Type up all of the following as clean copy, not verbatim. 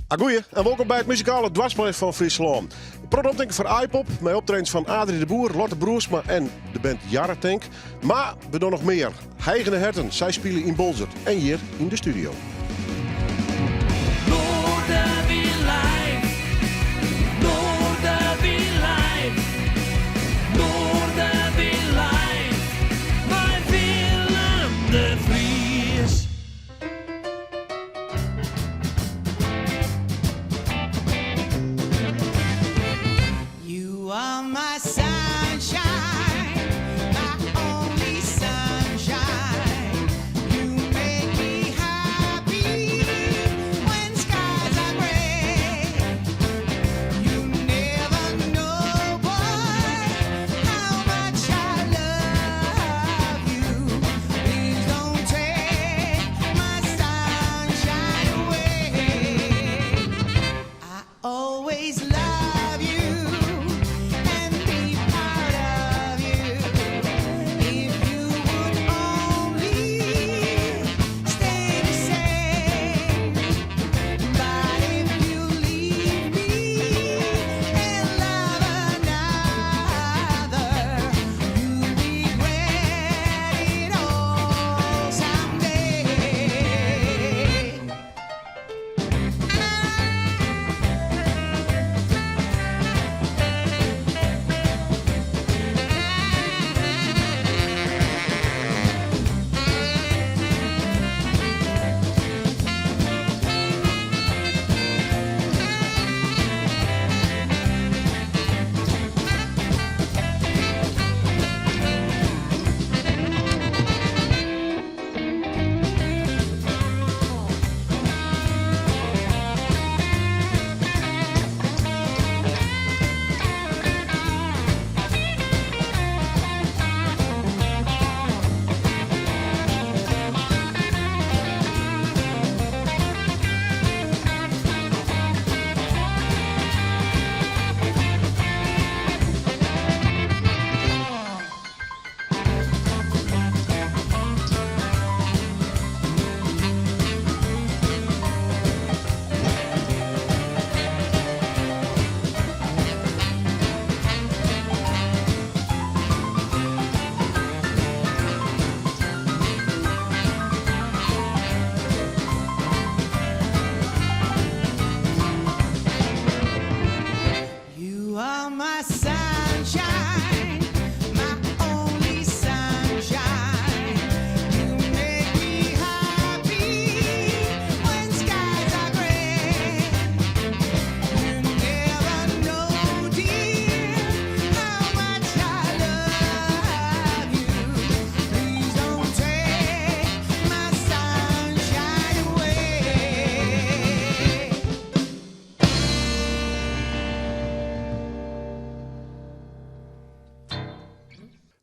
Goeie en welkom bij het muzikale dwarsbeleid van Friesland. Producten voor iPop, met optredens van Adrie de Boer, Lotte Broersma en de band Jarretank. Maar we doen nog meer. Heigene Herten, zij spelen in Bolzert en hier in de studio.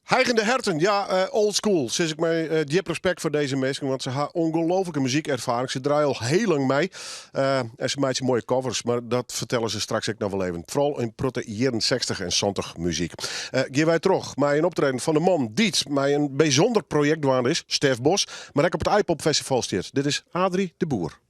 Heigende Herten, ja, old school. Zeg ik mij diep respect voor deze mensen, want ze hebben ongelooflijke muziekervaring. Ze draaien al heel lang mee. En ze maken mooie covers, maar dat vertellen ze straks ook nog wel even. Vooral in protte 60 en 70 muziek. Gaan wij terug met een optreden van de man die met een bijzonder project waar is, Stef Bos, maar ook op het iPop Festival staat. Dit is Adrie de Boer.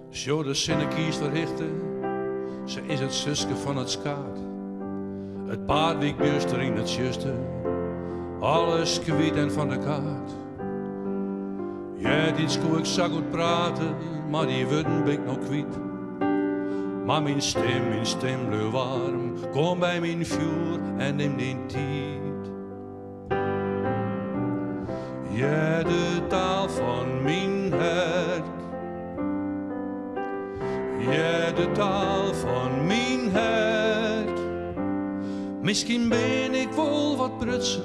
Zo de Sinnekies verrichten, ze is het zuske van het skaat. Het paard wiekt buster in het juiste, alles kwiet en van de kaart. Ja, dit kon ik zo goed praten, maar die woorden ben ik nog kwijt. Maar mijn stem bleef warm, kom bij mijn vuur en neem die tijd. Ja, de taal van mijn hart. Ja, de taal van mijn hart. Misschien ben ik wel wat prutsen,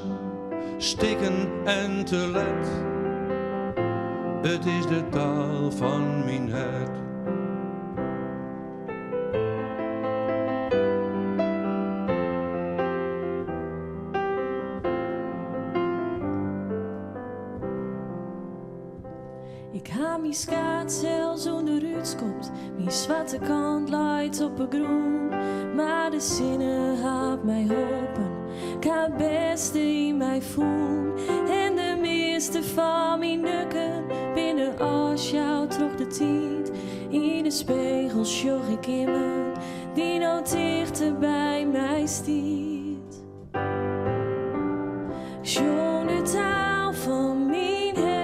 stikken en te let. Het is de taal van mijn hart. Ik ha mijn skaat zelfs onder uitskopt. Mijn zwarte kant leidt op een groen. Maar de zinnen haat mij hopen. Ik ha het beste in mij voelen. En de meeste van mijn nukken binnen als jou trok de tijd. In de spiegel sjoch ik in me die nou dichter bij mij stiet. Schoon de taal van mijn hart.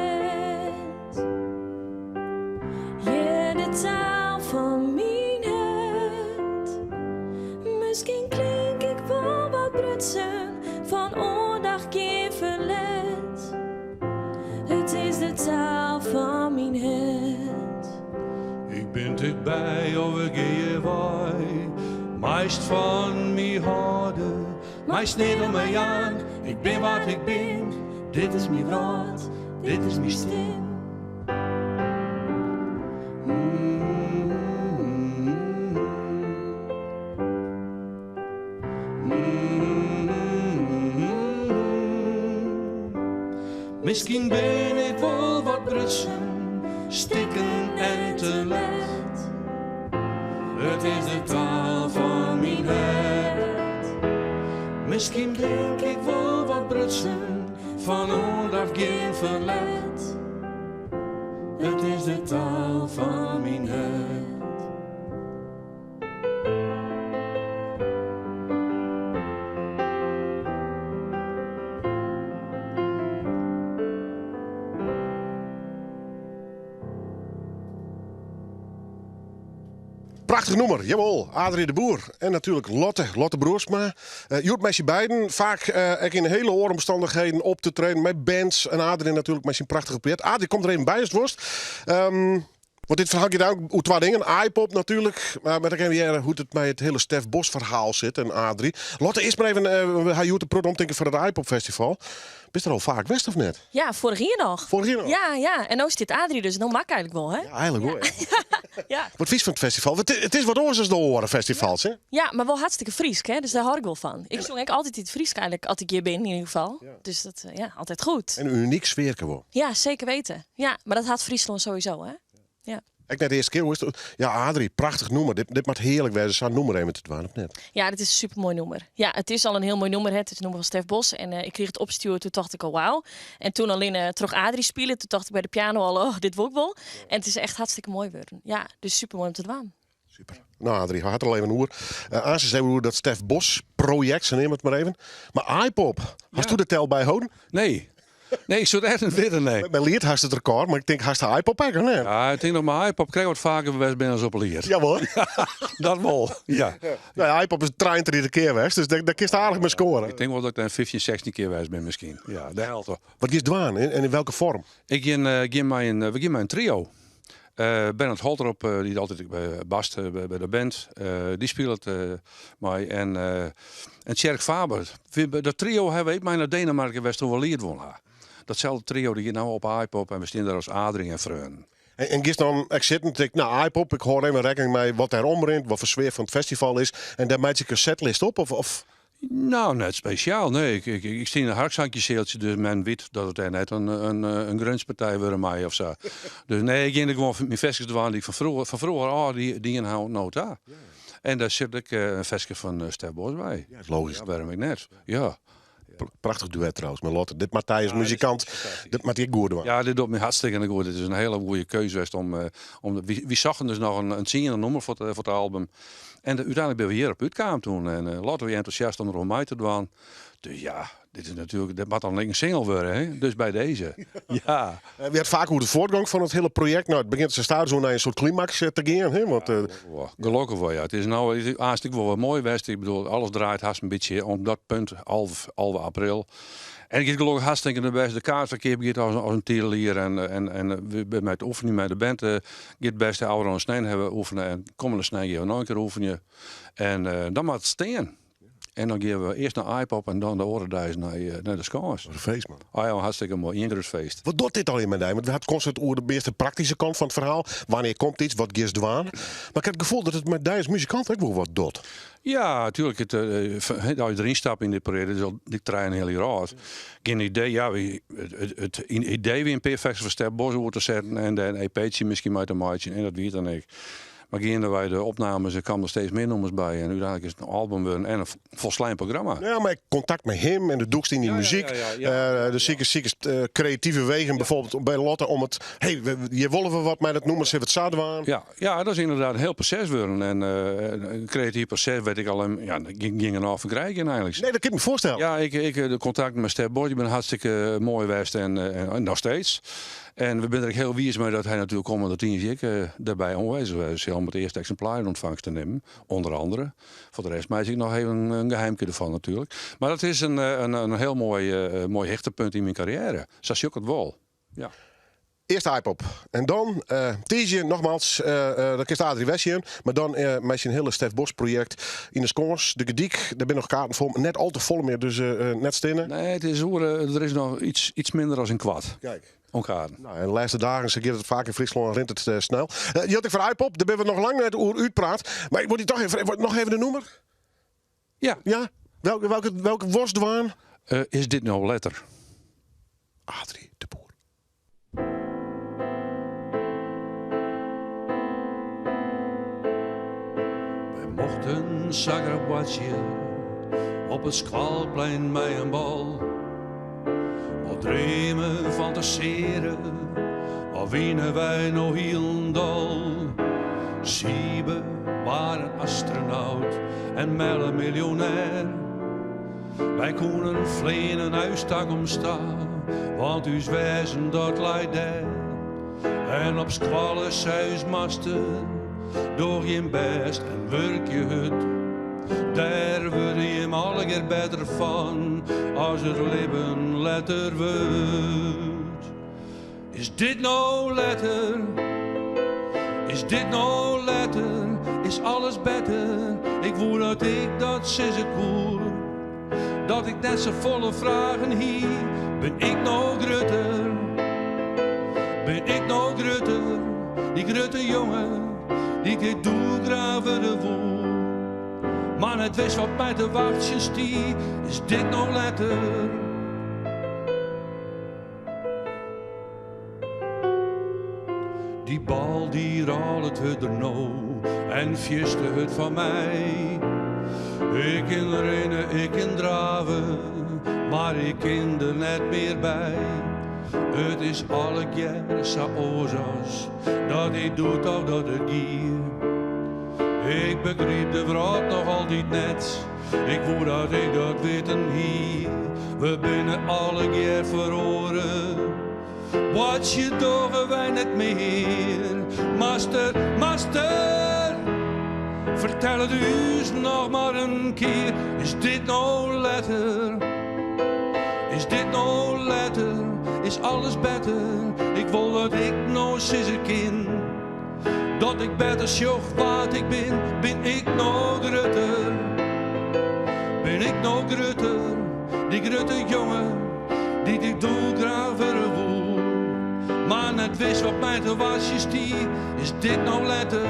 Ja, de taal van mijn hart. Misschien klink ik wel wat brutsen van oordag geen verlet. Het is de taal van mijn hart. Ik ben dichtbij of ik geef waai. Meist van mij houden, meist niet om mij aan. Ik ben wat ik ben, dit is mijn woord, dit is mijn stem. Misschien ben ik wel wat brutsen, stikken en te let. Het is de taal van mijn hart. Misschien klink ik wel wat brutsen, van oordag geen verlet. Het is de taal van mijn hart. Prachtig nummer, jawel. Adrie de Boer. En natuurlijk Lotte Broersma. Joert met z'n beiden. Vaak ook in hele omstandigheden op te trainen met bands. En Adrie natuurlijk met zijn prachtige project. Adrie komt er even bij als het worst. Want dit verhaal gaat ook hoe twee dingen. iPop natuurlijk. Maar dan gaan we weer hoe het met het hele Stef Bos verhaal zit. En Adrie. Lotte, eerst maar even. Hij Joert de program denken voor het iPop festival. Bist er al vaak west of net? Ja, vorig jaar nog. Vorig jaar nog? Ja. En nu is dit Adrie, dus dan maak eigenlijk wel, hè? Ja, eigenlijk wel. Ja. Ja. Wat vies van het festival. Het is wat oors als de horen festivals, hè? Ja, maar wel hartstikke Friesk, hè? Dus daar hou ik wel van. Ik zong eigenlijk altijd in het Friesk eigenlijk, als ik hier ben in ieder geval. Ja. Dus dat, altijd goed. En een uniek sfeer gewoon. Ja, zeker weten. Ja, maar dat had Friesland sowieso, hè? Ja. Ik net de eerste keer, hoe is het? Ja, Adrie, prachtig nummer. Dit moet heerlijk wezen. Zou nummer even te doen, of net? Ja, dit is een supermooi nummer. Ja, het is al een heel mooi nummer. Hè. Het is een nummer van Stef Bos. En ik kreeg het opsturen, toen dacht ik al wauw. En toen alleen terug Adrie spelen, toen dacht ik bij de piano al, oh, dit wil ik wel. En het is echt hartstikke mooi geworden. Ja, dus supermooi om te doen. Super. Nou, Adrie, had er al even een oer. Aan ze zeggen hoe dat Stef Bos project, ze nemen het maar even. Maar iPop, hast u de tel bij houden? Nee, ik zou het echt niet weten, nee. Bij Leert hast het record, maar ik denk, hast de iPop ook, nee? Ja, ik denk dat mijn iPop krijg wat vaker bewijs ben als op leer. Jawel. Dat wel, ja. Nou ja, iPop is 33 keer geweest, dus daar kun je aardig mee scoren. Ik denk wel dat ik dan 15, 16 keer geweest ben misschien. Ja, de helft wel. Wat is dwaan en in welke vorm? We geven mij een trio. Bernard Holtrop, die altijd bast bij de band, die speelt mij. En Tjerk Faber. Dat trio hebben we mij naar Denemarken West over leerd wonen. Datzelfde trio die je nou op iPop en we staan daar als Adrie en Freun. En gist dan, ik zit en denk, nou, iPop, ik hoor even rekening mee wat er omrint, wat voor sfeer van het festival is. En daar maak ik een setlist op, of? Nou, net speciaal. Nee, ik zie een harkzankjeseeltje, dus men weet dat het er net een gruntspartij wordt mij of zo. Dus nee, ik ging er gewoon mijn vestjes doen die ik van vroeger die inhoud nota. Ja. En daar zit ik een vestje van Stef Bos bij. Ja, dat is logisch. Ja, waarom ik net. Ja. Prachtig duet trouwens met Lotte. Dit Matthijs muzikant, dit moet ik goed doen. Ja, dit doet me hartstikke goed. Het is een hele goede keuze geweest wie zagen dus nog een zingende nummer voor het album. En uiteindelijk ben we hier op uitkwamen toen. En Lotte weer enthousiast om er om mij te doen. Dus ja, dit is natuurlijk, dit moet dan een single worden, hè? Dus bij deze. Ja. We had vaak hoe de voortgang van het hele project. Nou, het begint ze staan zo naar een soort climax te gaan, hè? Want, gelukkig wel, ja. Het is nou hartstikke wel mooi geweest. Ik bedoel, alles draait haast een beetje om dat punt, half april. En ik heb gelukkig hartstikke de beste. De kaartverkeer begint als een tierlier. En we met de oefening met de band het beste ouder aan snijden hebben oefenen. En komende snijden we nog een keer oefenen. En dan moet het staan. En dan gaan we eerst naar iPop en dan de orenduis naar de Skans. Wat een feest, man. Ah ja, hartstikke mooi. Ingerusfeest. Wat doet dit al in mijn dij? Want we hadden constant over de eerste praktische kant van het verhaal. Wanneer komt iets? Wat geeft dwaan? Maar ik heb het gevoel dat het met als muzikant ook wel wat doet. Ja, natuurlijk. Als je erin stapt in dit project, is al die trein heel raar. Geen idee, ja, het idee wie een perfect voor Stepbos wordt te zetten en dan een EP'tje misschien met een maatje en dat weet dan ik. Maar gingen wij de opnames, er kwamen er steeds meer nummers bij. En uiteindelijk is het een album worden en een volslijnd programma. Ja, maar ik contact met hem en de doekst in die muziek. De zieke creatieve wegen bijvoorbeeld bij Lotte om het... Hey, je willen we wat met het noemen, ze het zouden aan. Ja, dat is inderdaad een heel proces worden. En een creatief proces werd ik al ging een halve krijgen eigenlijk. Nee, dat kan ik me voorstellen. Ja, ik de contact met Step Boy, ik ben hartstikke mooi geweest en nog steeds. En we zijn er heel wies mee dat hij natuurlijk komende 10 jaar daarbij aanwezig was. Om het eerste exemplaar in ontvangst te nemen, onder andere. Voor de rest maak ik nog even een geheimje ervan natuurlijk. Maar dat is een heel mooi hechtepunt in mijn carrière. Zoals je ook het wil. Ja. Eerst iPop. En dan Tiesje, nogmaals, dat is Adrie Westjen. Maar dan met zijn hele Stef Bos project in de Skons. De Gediek, daar ben nog kaarten voor. Net al te vol meer, dus net stinnen. Nee, het is er is nog iets minder dan een kwart. Kijk. Onkaarten. Nou, en de laatste dagen ze het vaak in Friesland en rent het snel. Je had ik voor iPop, daar ben we nog lang net over uitpraat. Maar ik moet die toch even, nog even de noemer? Ja. Ja? Welke worstdwaan? Is dit nou letter? Adrie de Boer. Wij mochten Zagrabadje op het Squalplein bij een bal. Wat dreamen, fantaseren, wat winnen wij nog Hielendal. Siebe waren astronaut en Melle miljonair. Wij konden vleen een huistak omstaan, want uw wezen dat leidt daar. En op squalles huismasten, door je best en werk je hut. Daar word je hem alle keer beter van, als het leven letter wordt. Is dit nou letter? Is dit nou letter? Is alles beter? Ik voel dat ik dat ze koer. Dat ik net zo volle vragen hier. Ben ik nou grutter? Ben ik nou grutter? Die grutte jongen, die dit doe graven de woel. Maar het wist wat mij te wachten stie, is dit nou letter? Die bal die rollet het er nou en fjuste het van mij. Ik in rennen, ik in draven, maar ik ken er net meer bij. Het is alle keer zo oorzaas, dat ik doe toch dat ik gier. Ik begreep de vrouw nog altijd net, ik voel dat ik dat weten hier. We binnen alle keer verloren, wat je dogen wij net meer. Master, master, vertel het u nog maar een keer. Is dit nou letter? Is dit nou letter? Is alles beter? Ik wil dat ik nou een kind. Dat ik beter sjoch wat ik ben ik nou grutter? Ben ik nou grutter? Die grutte jongen, die ik doe graven woel. Maar net wist wat mij te wasje stie, is dit nou letter?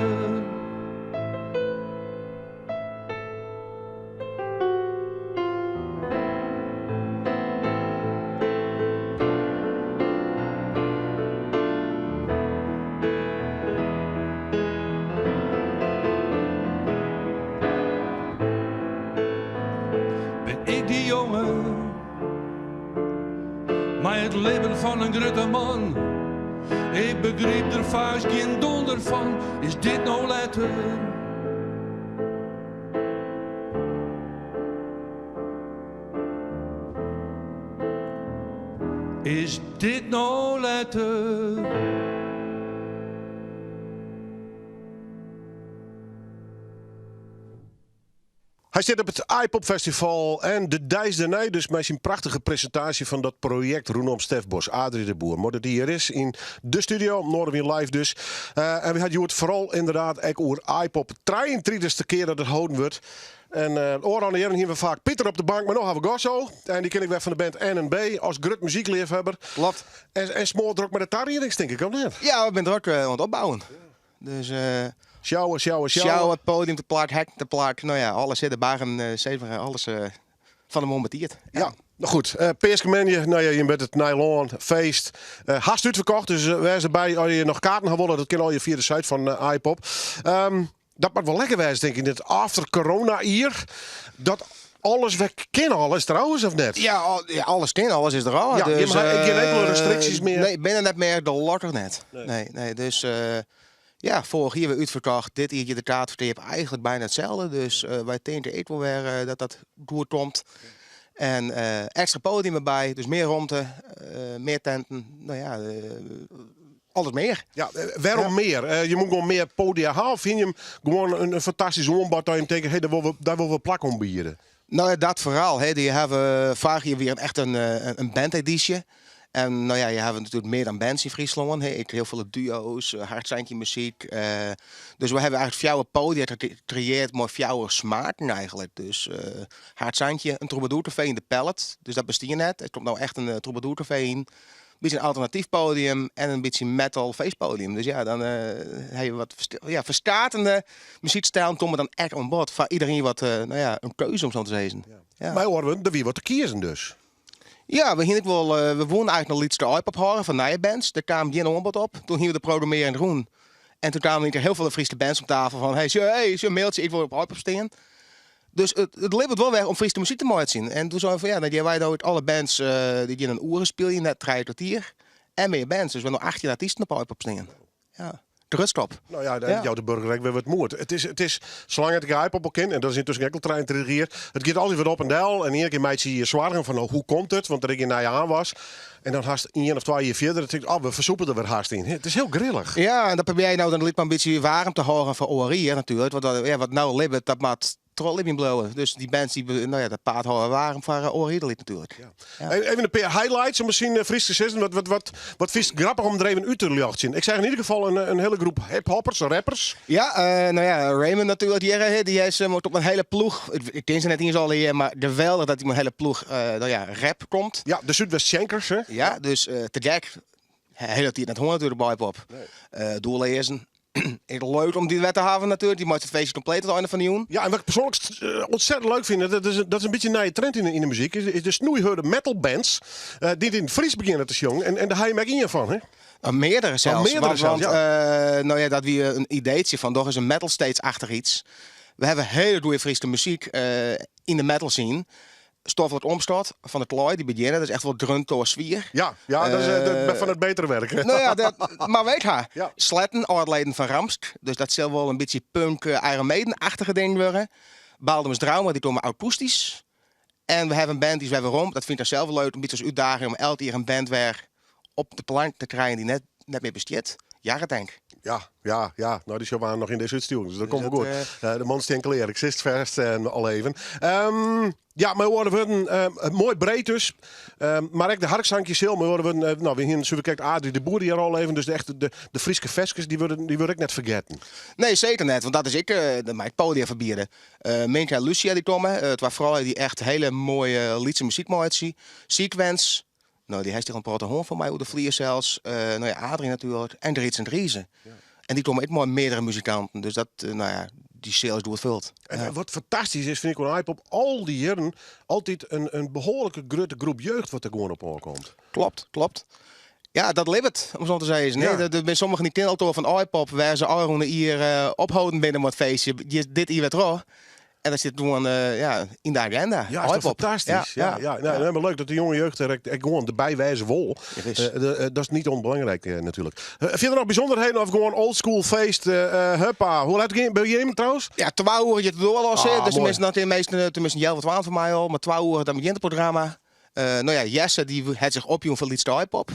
Maar het leven van een grote man, ik begreep er vaak geen donder van. Is dit nou letter? Is dit nou letter? Hij zit op het iPop Festival en de Dijs daarna dus met zijn prachtige presentatie van dat project rondom Stefbos, Adrie de Boer. Maar dat hier is in de studio, Noorderwien live dus. En we hadden het vooral inderdaad ook over iPop. 33e keer dat het houden wordt. En oor aan de heren hier we vaak Pieter op de bank, maar nog hebben we Gosso. En die ken ik weg van de band N&B als grut muziekliefhebber. Klopt. En smoort er ook met de tarierings, denk ik, of niet? Ja, we zijn er ook aan het opbouwen. Dus Sjouwen. het podium te plaat, hek te plaat. Nou ja, alles zit erbij en zeven, alles van de momenttiert. Ja, nou goed. Peerskemenje, nou ja, je bent het nylon, feest. Hast uitverkocht, dus wees erbij als je nog kaarten gaat willen. Dat kan al je via de site van iPop. Dat moet wel lekker wezen, denk ik, in het after corona hier. Dat alles, we kennen alles trouwens, of net? Ja, alles kan, alles is er al. Ja, dus, je hebt geen enkele restricties meer. Nee, binnen net meer, de lotter net. Nee, dus ja, vorig jaar weer uitverkocht. Dit jaar de taartverteer eigenlijk bijna hetzelfde. Dus wij denken echt wel weer dat goed komt. En extra podium erbij, dus meer ruimte, meer tenten. Nou ja, alles meer. Ja, waarom meer? Je moet gewoon meer podia halen. Of vind je hem gewoon een fantastisch woonbad dat je hem denkt, hey, daar willen we plak om bieden? Nou ja, dat vooral. Die hebben vaak hier weer echt een bandeditie. En nou ja, je hebt natuurlijk meer dan bands in Friesland. Heel veel duo's, hardstandje muziek. Dus we hebben eigenlijk fjouwe podia gecreëerd, maar fjouwe smaken eigenlijk. Dus hardstandje, een troubadourcafé in de Pellet. Dus dat bestaat net. Er komt nou echt een troubadourcafé in. Een beetje een alternatief podium en een beetje metal feestpodium. Dus ja, dan heb je wat verstatende muziekstijl. Komen dan echt aan bod. Voor iedereen wat een keuze om zo te zeggen. Ja. Maar horen we, er wie wat te kiezen dus. Ja, we woonden eigenlijk nog iets te iPop horen van nieuwe bands. Daar kwam geen aanbod op. Toen gingen we de programmeren in Roen. En toen kwamen er heel veel Friese bands op tafel van... Hey, een mailtje, ik wil op iPop staan. Dus het levert wel weg om Friese muziek te mooi te zien. En toen zeiden we van ja, dan wij nou alle bands die in een uren spelen, net 3 kwartier. En meer bands. Dus we hebben nog 18 artiesten op iPop staan. Ja. De ruststop. Nou ja, jouw de burgerrijk weer wat moed. Het is zolang het ik op ken, en dat is intussen enkel trein te regeren. Het gaat altijd weer op en dal. En iedere keer meid je zwaar van hoe komt het? Want er ik naar je aan was. En dan haast 1 of 2 jaar verder. Dan denk ik, we versoepen er weer haast in. Het is heel grillig. Ja, en dat probeer je nou dan liet maar een beetje warm te horen voor Oarier natuurlijk. Wat nou libbet, dat maakt troll in blowen. Dus die bands die, dat paard houden warm voor Oarier natuurlijk. Ja. Even een paar highlights om misschien Fries te zeggen. Wat vies grappig om er even uit te lachen. Ik zeg in ieder geval een hele groep hip-hoppers, rappers. Ja, Raymond natuurlijk. Die is op een hele ploeg. Ik ken ze net eens al hier, maar geweldig dat hij met een hele ploeg rap komt. Ja, de Zuidwest Shankers. Hè? Ja, dus te gek. Heel dat hij net hoort natuurlijk bij hip-hop. Doorlezen. Het leuk om die wet te hebben natuurlijk. Die maakt het feestje compleet aan het einde van de joen. Ja, en wat ik persoonlijk ontzettend leuk vind, dat is een beetje een nieuwe trend in de muziek, is de snoeihurde metal bands die in het Fries beginnen te jongen. En daar ga je met in van, hè? Meerdere zelfs. Want, dat we een ideetje van, toch is een metal steeds achter iets. We hebben hele goede Friese muziek in de metal scene. Stof wordt omstort van het Klooi, die beginnen. Dat is echt wel drunt door sfeer. Ja, dat is van het betere werk. Nou ja, maar weet haar. Ja. Sletten, oorleden van Ramsk. Dus dat zal wel een beetje punk, Iron Maiden-achtige ding worden. Baldemus Drauma, die komen akoestisch. En we hebben een band die is weer rond. Dat vindt ik zelf wel leuk. Een beetje als uitdaging om elke keer een band weer op de plank te krijgen die net meer besteedt. Ja, ik denk. Ja. Nou, die waren nog in deze uitsturing, dus dat komt wel goed. De man stinkt leer, ik zit vast en al even. Ja, maar we worden mooi breed dus. Maar ook de harkzankjes heel. Maar we hier zullen kijken, Adrie de Boer die er al even. Dus de Friese veskes, die wil ik net vergeten. Nee, zeker net. Want dat is mijn podium verbieden. Minka en Lucia die komen. Het waren vooral die echt hele mooie liedse muziek mooi Sequence. Nou, die heeft zich een protohoon van mij, hoe de vlier zelfs. Adrie natuurlijk. En Drits en Driezen. Ja. En die komen ook mooi meerdere muzikanten. Dus dat, die sales doet het vult. En wat fantastisch is, vind ik op iPop, al die jaren altijd een behoorlijke grote groep jeugd wat er gewoon op aankomt. Klopt. Ja, dat leeft het, om zo te zeggen. Nee, er zijn sommigen die kennen al van iPop, waar ze al hier ophouden binnen het feestje. Dit hier weer terug. En dat zit gewoon in de agenda. Ja, dat is fantastisch. Ja. Maar leuk dat de jonge jeugd er gewoon erbij wijzen wil. Dat is niet onbelangrijk natuurlijk. Vind je er nog bijzonderheden of gewoon oldschool feest? Huppa. Hoe laat ben je hem trouwens? Ja, 2 uur je het doorlossen. Dus tenminste jij wat 12 van mij al. Maar 2 uur dan begint het programma. Jesse die heeft zich opjoen voor Liedste Hip-Hop.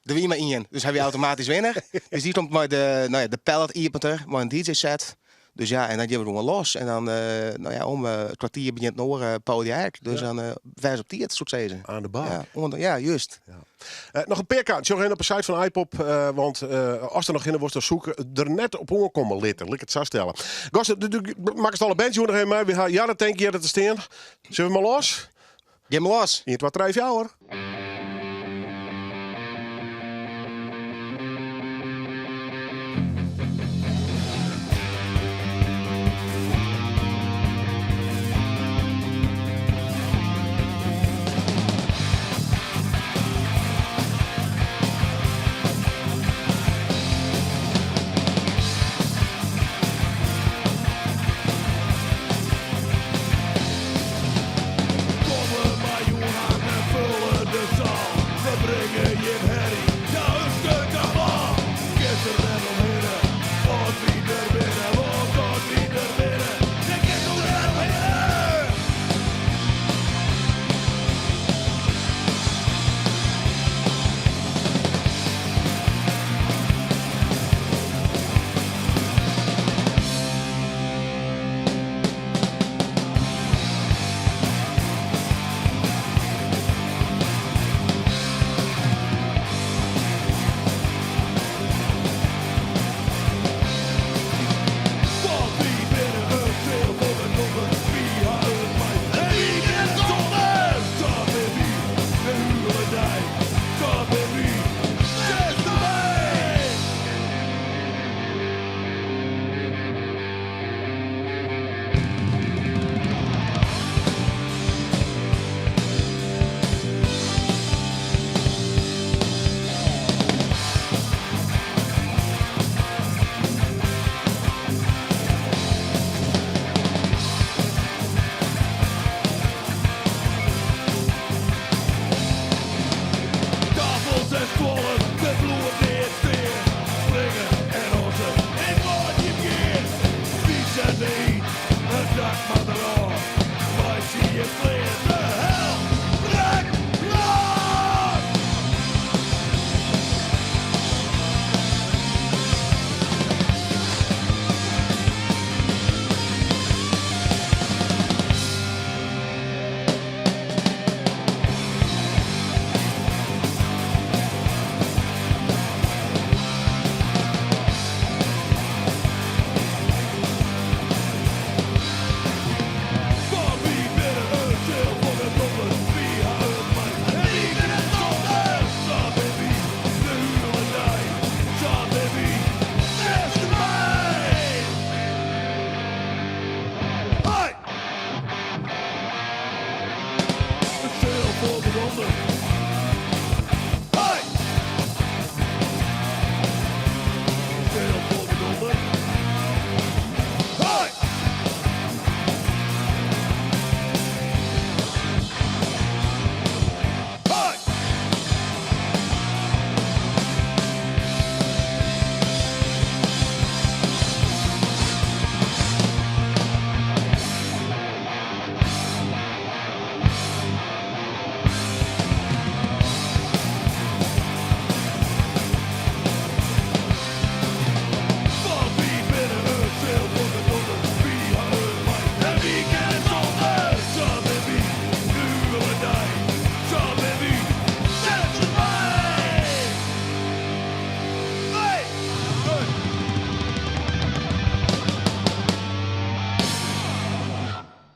De wie maar in. Dus heb je automatisch winnaar. Dus die komt met de pallet ieperter, met een DJ-set. Dus ja, en dan gaan we gewoon los. En dan, om het kwartier begint het nog podiaak. Dus dan wijs op die het soort zeggen. Aan de baan. Ja, juist. Nog een paar kaartjes nog op de site van iPop. Want als er nog in wordt te zoeken, er net op komen litten. Laat ik het zo stellen. Gast, maak het alle bandje nog even mee. Ja, dat denk je dat te staan. Zullen we maar los? Ga maar los. In het wat drijf jou hoor.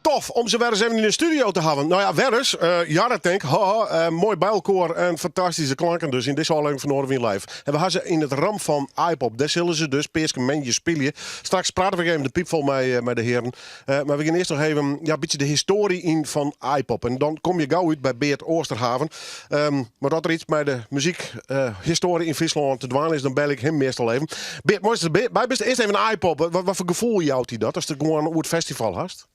Tof om ze weer eens even in de studio te hebben. Nou ja, weer eens. Ja, dat denk ik. Mooi bijlkoor en fantastische klanken dus in deze aflevering van Noorderwind Live. En we hebben ze in het ram van iPop. Daar zullen ze dus perskementjes spelen. Straks praten we even de piepvol met de heren. Maar we gaan eerst nog even een beetje de historie in van iPop. En dan kom je gauw uit bij Beert Oosterhaven. Maar dat er iets met de muziekhistorie in Friesland te dwaan is, dan bel ik hem meestal even. Beert, mooiste bij best eerst even een iPop. Wat voor gevoel jouwt hij dat als je gewoon over het festival hast?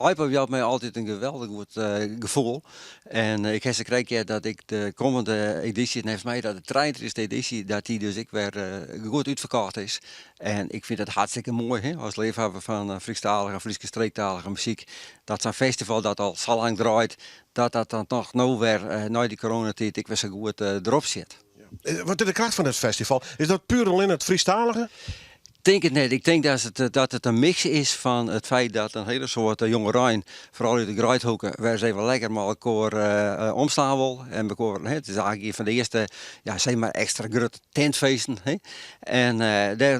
iPop jouwt mij altijd een geweldig goed gevoel. En ik heb een keer dat ik de komende editie, en heeft mij dat de 33e editie, dat die dus ik weer goed uitverkocht is. En ik vind het hartstikke mooi, hè, als liefhebber van Friestalige en Friese streektalige muziek, dat zo'n festival dat al zo lang draait, dat dan toch nou weer, na die coronatijd, ik weer zo goed erop zit. Wat is de kracht van het festival? Is dat puur alleen het Friestalige? denk het net. Ik denk dat het een mix is van het feit dat een hele soort jonge Rijn, vooral uit de Gruithoeken, waar ze even lekker maar elkaar omslaan wil. En het is eigenlijk een van de eerste, ja, zeg maar extra grote tentfeesten. Hè? En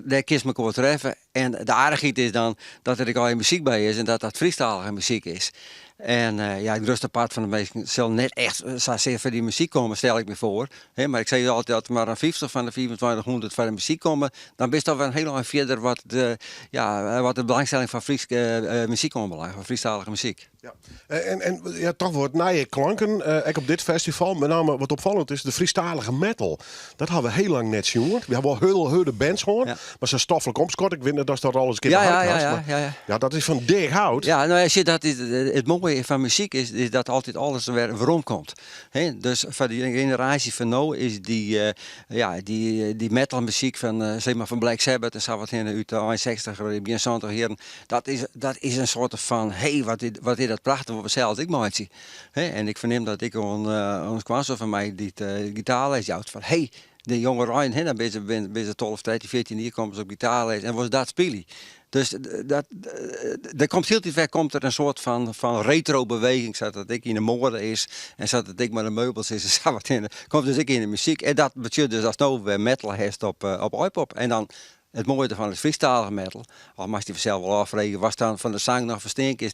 daar kies me elkaar treffen. En de aardigheid is dan dat er al muziek bij is en dat freestalige muziek is. En ja, het grootste part van de mensen zal net echt van die muziek komen, stel ik me voor. He, maar ik zeg altijd dat er maar een 50 van de 2400 van de muziek komen. Dan is dat wel een heel lang verder wat de belangstelling van Friese muziek aanbelangt, van Friestalige muziek. Ja. En ja, toch wordt nieuwe klanken, ook op dit festival. Met name wat opvallend is, de Friestalige metal. Dat hebben we heel lang net zien. We hebben wel heel de bands gehoord. Ja. Maar zo'n stoffelijk omschot, ik weet niet dat ze dat al eens een keer ja, dat is van dik hout. Ja, nou ja, dat is het mooie van muziek is dat altijd alles weer waarom komt. He, dus van die generatie van nu is die metalmuziek van, zeg maar van Black Sabbath en zo wat in uit de 60, begin 70 jaren. Dat is een soort van, wat is dat prachtig wat we zelfs ik maar zie. En ik verneem dat ik ons kwam van mij die gitaarles jouwt van de jonge Ryan, dan ben je 12, 13, 14 hier komen ze op gitaarles en was dat spelen. Dus er komt heel ver komt er een soort van retro-beweging, zodat ik in de mode is en zodat ik maar de meubels is en zo wat in. Komt dus ik in de muziek en dat betekent dus als nou weer metal heeft op iPop en dan. Het mooie van het freestalige metal, al mag je zelf wel afregen, was dan van de zang nog versterkt is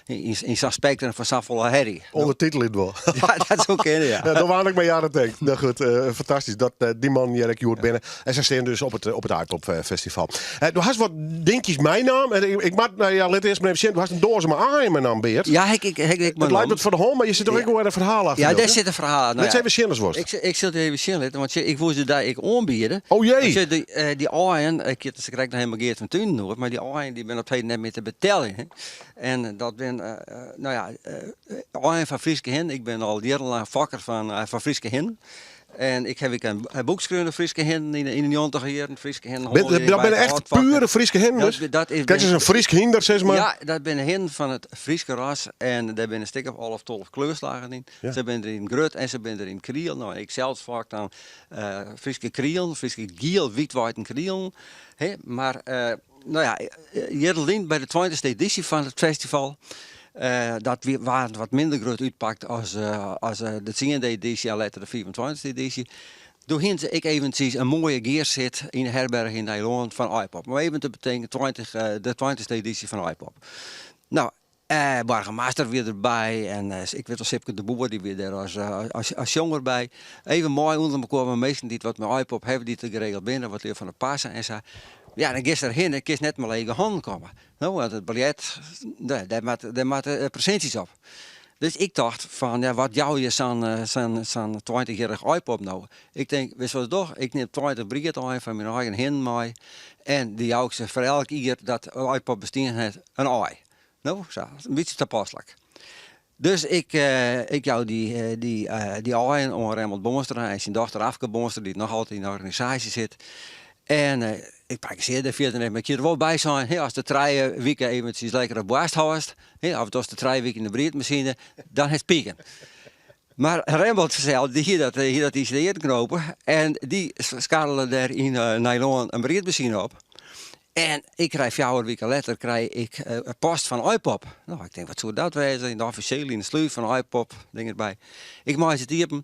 in zo'n spectrum van zo'n volle herrie. Ondertitel het wel. Ja, dat is ook kennen, ja. Daar waren ik maar jaren tegen. Nou goed, fantastisch dat die man Jerk Joert binnen. En ze staan dus op het iPop Festival. Du hast wat dingetjes mijn naam. En ik maak, nou ja, let eerst maar even zien. Du hast een doos maar aan mijn naam, Beert. Ja, ik het lijkt het voor de hond, maar je zit toch ook wel een verhaal achter. Ja, daar zit een verhaal. Net even Schindlers was. Ik zit even Schindlers, want ik wist dat ik aanbieden. Oh jee. Die aaien, ik heb ze krijg nog helemaal Geert van Tuin nog, maar die aaien die ben op het net met te betellen. Hè. En dat ben, aaien van Frieske Hen. Ik ben al jarenlang vakker van Frieske Hen. En ik heb een boek geschreven, Frieske Hen, in de 90 jaren. Frieske Hen. Dat ben echt pure Frieske Hen dus? Kijk eens een Friesk hinder, zeg maar. Ja, dat ben hen van het Frieske ras. En daar ben een stuk of 12 kleurslagen in. Ja. Ze ben er in grut en ze ben er in kriel. Nou, ik zelf vaak dan Frieske kriel, Frieske giel, wit-white en kriel. Maar, Jerdelien bij de 20e editie van het festival. Dat waar wat minder groot uitpakt als de 10e editie en later de 24e editie. Toen hint ik eventjes een mooie gear zit in de herberg in Nederland van iPop. Maar even te betekenen de 20e editie van iPop. Nou, Burgemeester weer erbij en ik weet wel Sipke de Boer die weer er als jonger bij. Even mooi onder elkaar, maar meesten die wat met iPop hebben die te geregeld binnen, wat weer van de passen en zo. Ja, dan kies erheen en kies net maar lege handen komen. Nou, want het biljet, daar maakt presenties op. Dus ik dacht van, ja, wat jou je zo'n 20-jarig iPop nou? Ik denk, wist wat toch? Ik neem 20 briget aan van mijn eigen hand mee. En die jou ze voor elk jaar dat iPop bestaan heeft een ei. Nou, zo, een beetje toepasselijk. Dus ik jou die ei om Remmelt Boomstra en zijn dochter Afke Boomstra, die nog altijd in de organisatie zit. En ik praktiseer daar verder net, maar ik je er wel bij zijn. Als de 3 weken eventjes lekker op borst houden, of als de 3 weken in de breedmachine, dan is het pieken. Maar Remmelt zelf, die hier dat iets leert knopen, en die scharrelen daar in nylon een breedmachine op. En ik krijg 4 weken later post van iPop. Nou, ik denk, wat zou dat wezen? In de officiële, in de sluif van iPop, ding erbij. Ik maak het hier. Een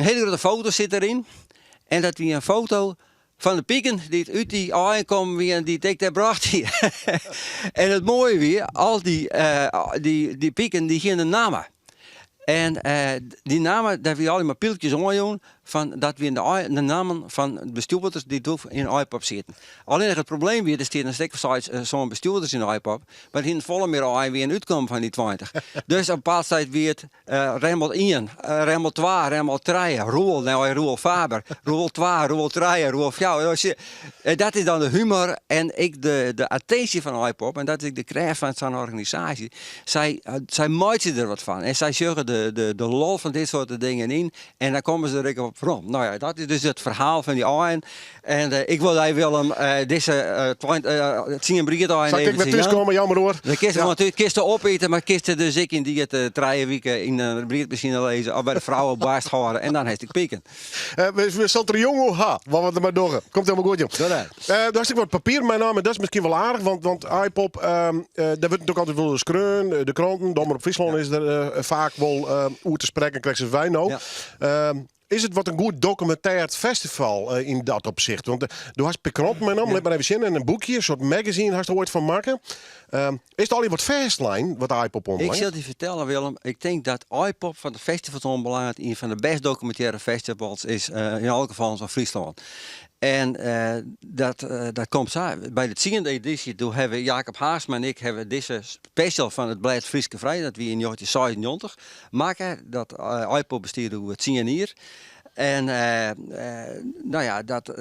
hele grote foto zit erin. En dat is een foto van de pieken die uit die aaien komen weer en die ik daar bracht hier. En het mooie weer, al die pieken die geen namen. En die namen, daar we allemaal pilletjes aan van dat we de namen van de bestuurders die in iPop zitten. Alleen het probleem weer, er staat een stuk van zo'n bestuurders in iPop, maar die volle meer weer een uitkomen van die 20. Dus op een bepaald tijd weer het Remmelt 1, Remmelt 2, Remmelt 3, Roel Faber, Roel 2, Roel 3, Roel 4. Dat is dan de humor en ik de attentie van iPop en dat is de kracht van zo'n organisatie. Zij maken er wat van en zij zorgen de lol van dit soort dingen in en dan komen ze er op iPop. Waarom? Nou ja, dat is dus het verhaal van die aaien. En ik wil daar Willem deze het zien briget aaien Zal ik even weer zien. thuiskomen, jammer hoor. De kisten natuurlijk kisten opeten, maar kisten dus ik in die het 3 weken in een briefmachine lezen, of bij de vrouwen baast houden en dan heeft ik pieken. We zullen er jong hoe ha, wat we er maar doen. Komt helemaal goed, joh. Zo dat. Daar is ik wat papier in mijn naam en dat is misschien wel aardig, want iPop, daar wordt natuurlijk altijd wel de skreun, de kranten, Dommer op Friesland is er vaak wel hoe te spreken, krijgen ze wij nou. Ja. Is het wat een goed documentair festival in dat opzicht? Want du hast bekend mijn naam, let maar even zien, en een boekje, een soort magazine, hast er ooit van maken. Is het al wat fastlijn, wat iPop Ik online? zal je vertellen, Willem. Ik denk dat iPop van de festivals onbelangrijk een van de best documentaire festivals is in elk geval van Friesland. En dat komt zo. Bij de 10e editie toen hebben Jacob Haasma en ik hebben deze special van het Blad Frieske Vrij, dat we in 1997 maken. Dat iPop besteedt door het 10 hier. En nou ja, dat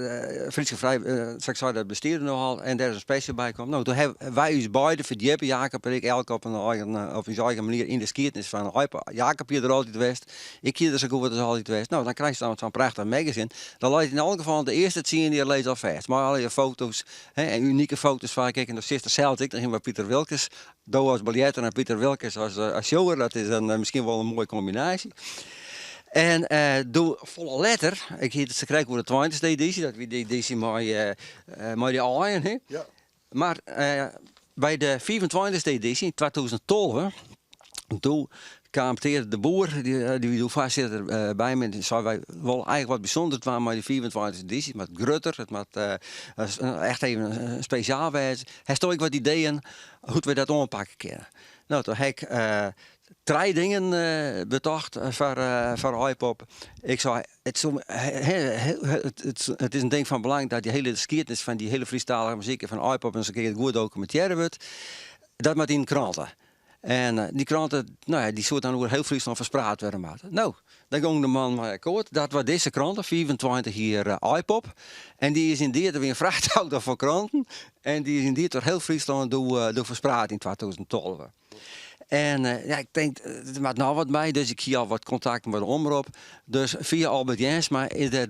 Frieske Vrij, straks zou dat besteden nogal, en daar is een special bij komt. Nou, toen hebben wij ons beiden verdiepen, Jacob en ik, elk op onze eigen manier in de geschiedenis van iPop. Jacob hier er altijd geweest, ik hier er zo goed als altijd geweest. Nou, dan krijg je dan zo'n prachtig magazine. Dan laat je in elk geval de eerste 10 die leest al vast. Maar al je foto's, en unieke foto's van, kijk, en dan zit er zelf ik, dan ging bij Pieter Wilkes, Doe als biljetten en Pieter Wilkes als shower, dat is dan misschien wel een mooie combinatie. En door volle letter, ik heet het ze krijgen voor de 20e editie, dat we die editie maar die aaien. Hè? Ja. Maar bij de 24e editie, in 2012, toen kwam de boer, die doet vast zitten bij me, en zei wij wel eigenlijk wat bijzonders waren bij de 24e editie, met grutter, het met echt even een speciaal wijze. Hij stond ik wat ideeën hoe we dat aanpakken kunnen. Nou, toen heb ik 3 dingen bedacht voor iPop. Ik zei, het is een ding van belang dat die hele geschiedenis van die hele Friestalige muziek van iPop eens een keer goed documentaire wordt. Dat met in kranten. En die kranten, nou ja, die soort dan over heel Friesland verspreid werden. Nou, dan ging de man maar akkoord. Dat was deze kranten, 24 hier iPop. En die is in dit weer een vrachtauto voor kranten. En die is in dit door heel Friesland door verspreid in 2012. En ja, ik denk, er maakt nou wat bij, dus ik zie al wat contacten met de omroep. Dus via Albert Jensma is er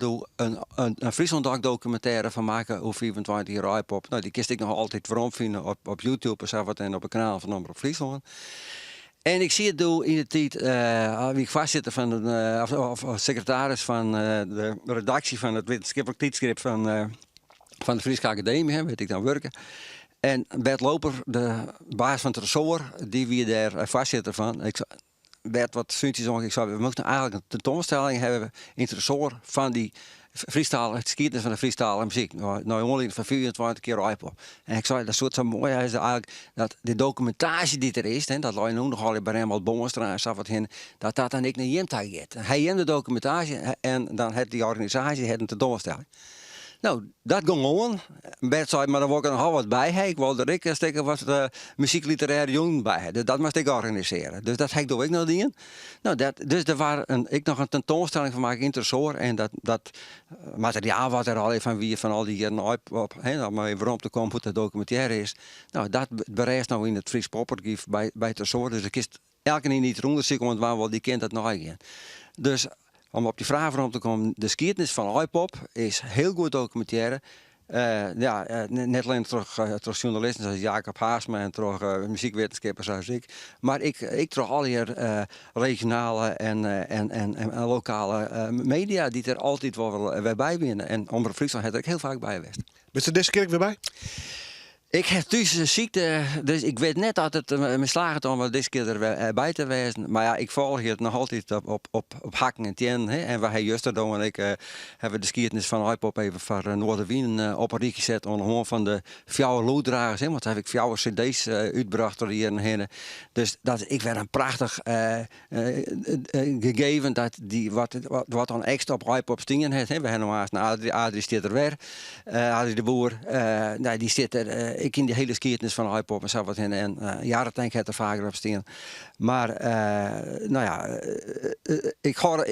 een Frieslanddag documentaire van maken over 24 jaar iPop. Nou, die kist ik nog altijd waarom vinden op YouTube en op het kanaal van Omroep Friesland. En ik zie het door in de tijd, wie ik vastzit van of secretaris van de redactie van het wetenschappelijk tijdschrift van de Friese Academie, weet ik dan werken. En Bert Loper, de baas van het ressort, die wie daar vastzitten van. Ik zei, Bert, wat vindt u zo? Ik zei, we moeten eigenlijk een tentoonstelling hebben in het ressort van die Friestalige geschiedenis van de Friestalige muziek. Nou, ongeveer van 24 keer iPop. En ik zei, dat soort zo mooi is eigenlijk dat de documentatie die er is, hè, dat laat je nu nog al bij hem als Bommenstraat en wat heen, dat dan ik naar hem gaat. Hij heeft de documentatie en dan heeft die organisatie een tentoonstelling. Nou, dat ging on. Bert zei, maar dan wil ik er nog wat bij. Hey, ik wilde er een stukje wat muziekliteraire jongen bij. Dus dat moest ik organiseren. Dus dat doe ik nog dingen. Nou, dus er waren ik nog een tentoonstelling van maken in het ressort. En dat materiaal wat er al van wie van al die jaren op, om even rond te komen hoe het documentaire is. Nou, dat bereist nou in het Fries Poppergief bij het ressort. Dus ik kies elke keer niet onderzoeken, want waar wel die kent dat nog een. Dus om op die vraag om te komen, de geschiedenis van iPop is heel goed documentaire. Net alleen terug journalisten zoals Jacob Haasma en terug muziekwetenschappers zoals ik. Maar ik terug al hier regionale en lokale media die er altijd wel weer bij winnen. En Omroep Friesland heeft er ook heel vaak bij geweest. Ben je deze keer weer bij? Ik heb dus een ziekte, dus ik weet net dat het me slaagt om deze keer erbij te wezen. Maar ja, ik volg het nog altijd op hakken en tien. En waar hij juist doen en ik hebben de geschiedenis van iPop even van Noorderwien op een rietje gezet. Onder van de fjouwe looddragers. Want daar heb ik fjouwe cd's uitgebracht door hier en heen. Dus ik werd een prachtig gegeven dat die wat dan extra op iPop stingen heeft. We hebben nog eens naar Adrie zit er weer. Adrie de Boer, die zit er. Ik in die hele geschiedenis van iPop en zo wat in. En jaren denk ik het er vaker op staan. Maar nou ja,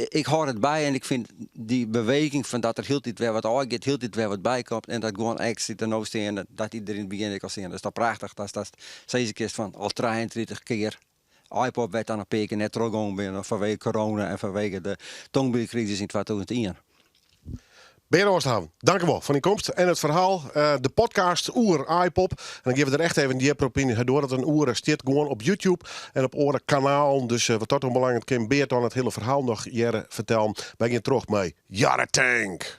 ik hoor het bij en ik vind die beweging van dat er heel dit weer wat uitgaat, heel dit weer wat bij komt. En dat gewoon echt zit er nou staan, dat iedereen in het begin kan zien. Dat is toch prachtig. Dat is deze kist van al 33 keer iPop werd dan een paar keer net teruggegaan binnen vanwege corona en vanwege de tongbreekcrisis in 2010. Ben Oosthaven, dank u wel voor die komst. En het verhaal, de podcast Oer iPop. En dan geven we er echt even die opinie door dat een Oer staat gewoon op YouTube en op oren kanaal. Dus wat dat ook belangrijk kan Beert dan het hele verhaal nog jaren vertellen. Wij gaan terug mee. Jarretank.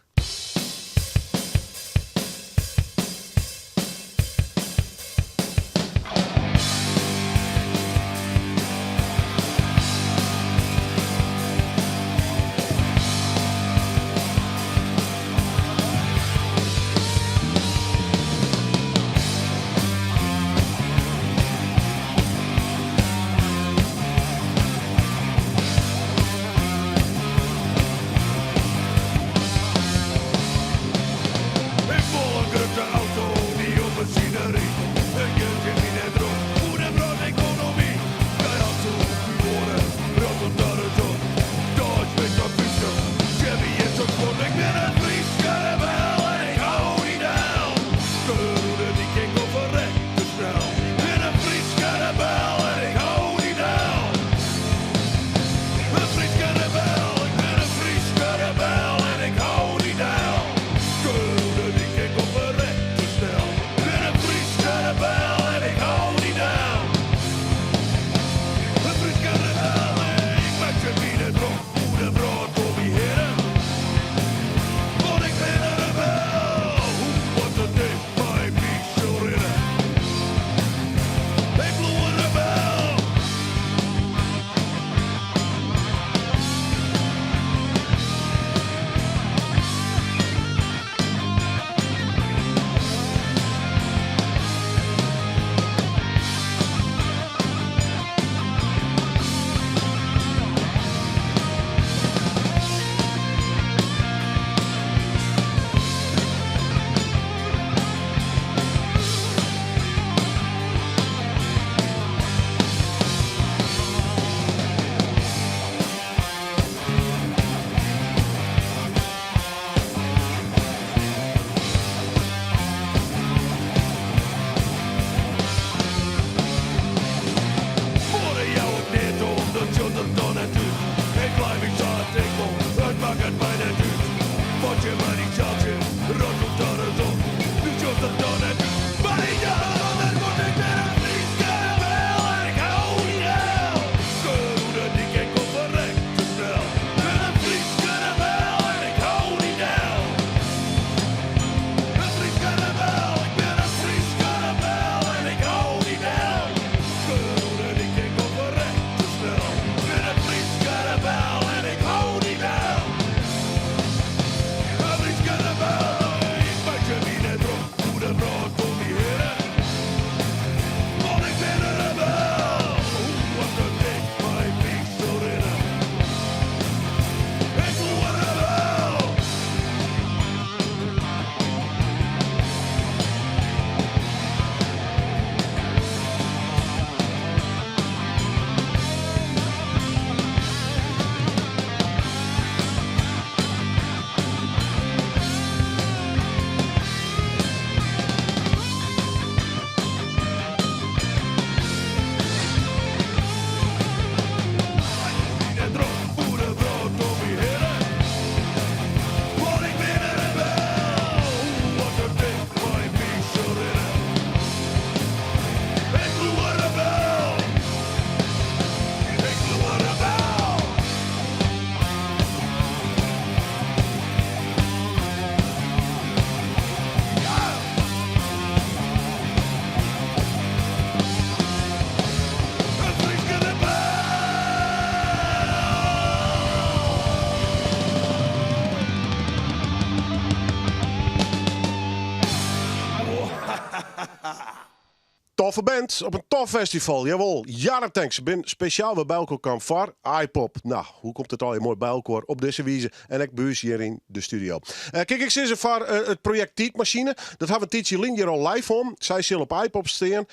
Toffe band op een tof festival. Jawel, Jarretank. Ze ben speciaal weer bij elkaar kwam voor iPop. Nou, hoe komt het al mooi bij elkaar op deze wijze? En ik buis hier in de studio. Kijk, ik zie ze voor het project Tietmachine. Dat hebben we Tietje Lin hier al live om. Zij zullen op iPop staan.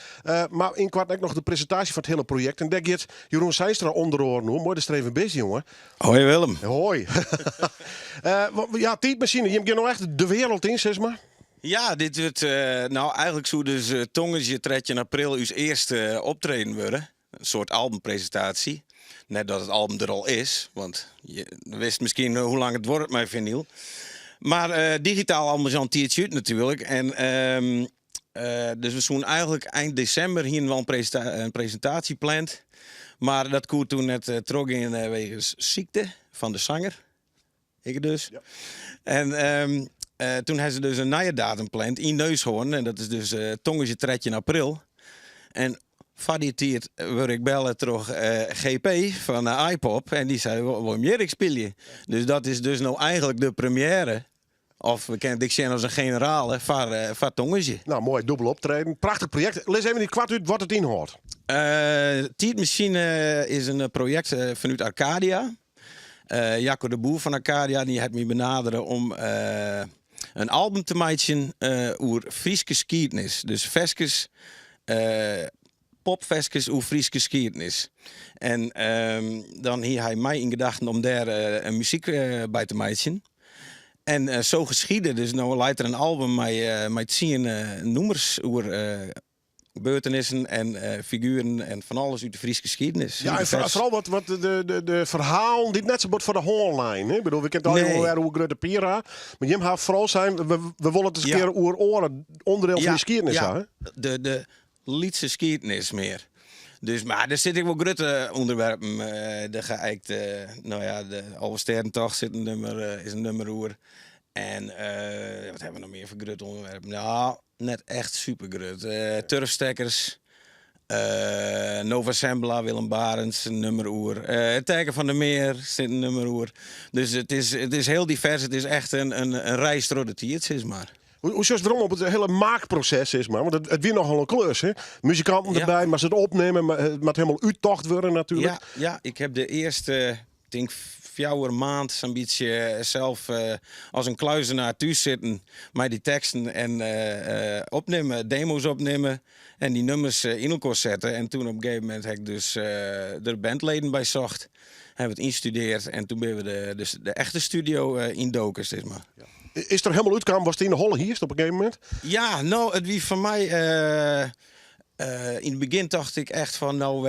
Maar in kwart ook nog de presentatie van het hele project. En daar gaat Jeroen Seinstra onderoor nu. Mooi de streven bezig, jongen. Hoi Willem. Hoi. Ja, Tietmachine. Je gaat nou echt de wereld in, zeg maar. Ja, dit wordt nou eigenlijk zo dus tongetje 13 april uw eerste optreden worden. soort albumpresentatie. Net dat het album er al is, want je wist misschien hoe lang het wordt met vinyl. Maar digitaal allemaal zo'n tiertje uit natuurlijk. En dus we zoen eigenlijk eind december hier wel een presentatie pland. Maar dat koer toen net trok in wegens ziekte van de zanger. Ik dus. Ja. En toen hebben ze dus een nieuwe datum pland in Neushoorn. En dat is dus tongetje 13 april. En van die tijd word ik bellen terug GP van iPop. En die zei, waarom jij ik speel je? Dus dat is dus nou eigenlijk de première. Of we kennen Dick Shen als een generale van tongetje. Nou, mooi, dubbel optreden. Prachtig project. Lees even niet kwart uit wat het inhoudt. Tietmachine is een project vanuit Arcadia. Jacco de Boer van Arcadia die heeft me benaderen om een album te maken over Friese geschiedenis. Dus veskes, popveskes over Friese geschiedenis. En dan hier hij mij in gedachten om daar een muziek bij te maken. En zo geschiedde. Dus nou leidt er een album met 10 nummers over gebeurtenissen en figuren en van alles uit de Friese geschiedenis. Ja, en vooral wat de verhaal die net zo wordt voor de Hornline. Ik bedoel, we kennen het al over Grote Pira. Maar Jim gaat vooral zijn, we willen het eens een keer oren onderdeel van de geschiedenis. Ja, de Lietse geschiedenis meer. Dus, maar er zit ik wel grote onderwerpen. De geëikt, nou ja, de Alversterentocht zit een nummer, is een nummer oer. En wat hebben we nog meer voor grote onderwerpen? Nou, net echt super grut. Turfstekkers, Nova Sembla, Willem Barends, een nummer oer. Het Teken van de Meer zit een nummer oer. Dus het is heel divers. Het is echt een reis door de tijd, zeg maar. Hoe is het erom op het hele maakproces is, maar? Want het weer nogal een klus, hè? Muzikanten erbij, maar ze het opnemen, maar het moet helemaal uittocht worden natuurlijk. Ja, ik heb de eerste, ik denk 4 maand zo'n beetje zelf als een kluizenaar thuis zitten met die teksten en opnemen, demo's opnemen en die nummers in elkaar zetten. En toen op een gegeven moment heb ik dus de bandleden bij zocht, hebben we het instudeerd en toen ben we de echte studio indoken, zeg maar. Ja. Is er helemaal uitgekomen, was het in de holle hier op een gegeven moment? Ja, nou, het wie van mij in het begin dacht ik echt van, nou,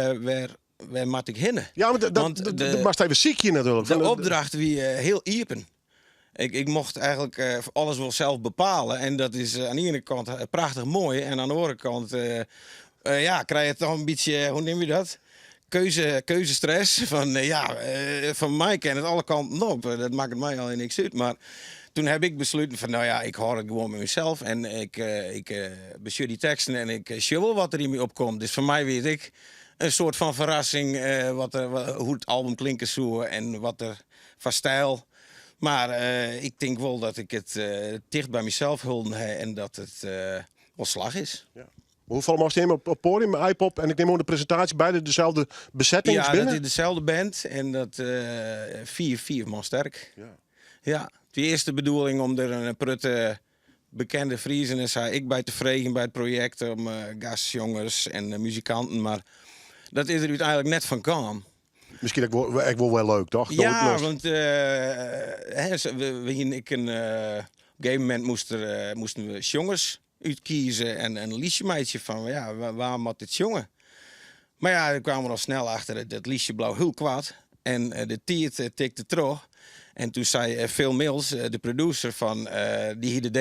waar moet ik hinnen? Ja, maar dat was even ziekje natuurlijk. De opdracht wie heel iepen. Ik mocht eigenlijk alles wel zelf bepalen. En dat is aan de ene kant prachtig mooi. En aan de andere kant krijg je toch een beetje, hoe neem je dat? Keuzestress. Van mij kan het alle kanten op. Dat maakt het mij al niks uit. Maar toen heb ik besloten van, nou ja, ik hoor het gewoon met mezelf. En ik bestuur die teksten en ik show wat er in me opkomt. Dus voor mij weet ik een soort van verrassing hoe het album klinken zou en wat er van stijl. Maar ik denk wel dat ik het dicht bij mezelf hulde en dat het wel slag is. Ja. Hoeveel was je op het podium, iPop en ik neem ook de presentatie, beide dezelfde bezetting binnen? Ja, dat is dezelfde band en dat 4 man sterk. Ja, de eerste bedoeling om er een prutte bekende Friesen is ik bij tevreden bij het project om gastjongens en muzikanten, maar dat is er uiteindelijk net van kwam. Misschien ook wel leuk, toch? Ja, want op een gegeven moment moesten we jongens uitkiezen en een liedje meidje van, ja, waar moet dit jongen? Maar ja, we kwamen al snel achter dat liedje Blauw heel kwaad en de tiert tikte terug. En toen zei Phil Mills, de producer van die hier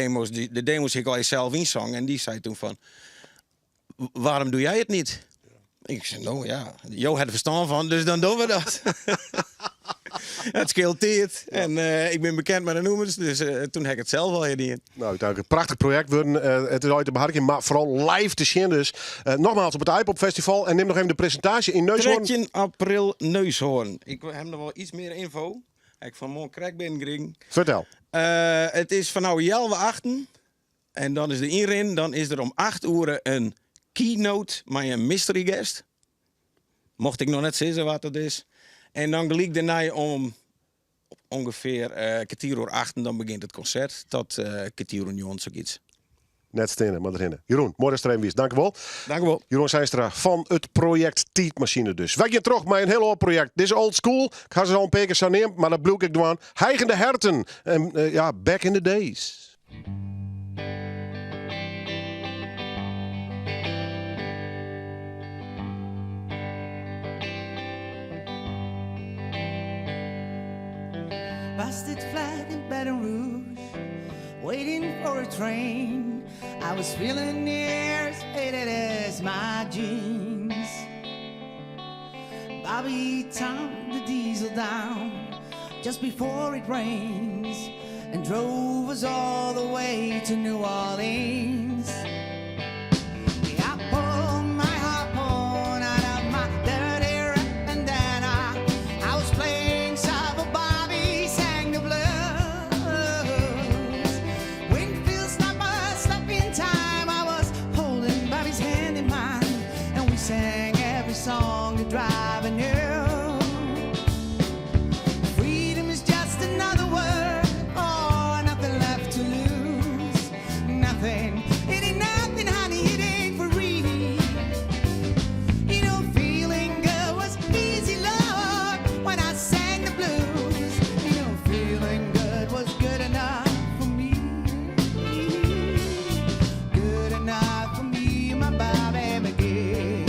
de demos ik al zelf inzong. En die zei toen van, waarom doe jij het niet? Ik zei, nou ja, Jo had er verstand van, dus dan doen we dat. Het scheelt tijd. En ik ben bekend met de noemers, dus toen heb ik het zelf al gedaan. Nou, uiteindelijk een prachtig project worden. Het is ooit te beharken, maar vooral live te zien dus. Nogmaals op het iPop Festival en neem nog even de presentatie in Neushoorn. 13 april Neushoorn. Ik heb nog wel iets meer info. Ik van Mon Krek binnen. Vertel. Het is van nou Jelwe 8. En dan is de inrin. Dan is er om 8 uur een keynote met een mystery guest. Mocht ik nog net zeggen wat dat is. En dan gelijk daarna om ongeveer kwartier uur 8. Dan begint het concert. Tot kwartier uur 9, zoiets. Net stenen, maar erin. Jeroen, mooi dat je erin was. Dank u wel. Dank u wel. Jeroen Zijnstra van het project Tietmachine dus. Wij gaan terug met een heel oud project. Dit is old school. Ik ga ze al een paar keer saneren, maar dat bloek ik doen. Heigende herten. En back in the days. busted flat in Baton Rouge, waiting for a train. I was feeling near as faded as my jeans. Bobby turned the diesel down just before it rains and drove us all the way to New Orleans. I pulled my harpoon out of my dirty bandana. I was playing Saba Bobby, sang the blues. Winfield Snapper slept in time. I was holding Bobby's hand in mine, and we sang every song the driver knew. Freedom is just another word, oh, nothing left to lose. Nothing, it ain't nothing, honey, it ain't free. You know, feeling good was easy, Lord, when I sang the blues. You know, feeling good was good enough for me. Good enough for me, my Bobby McGee.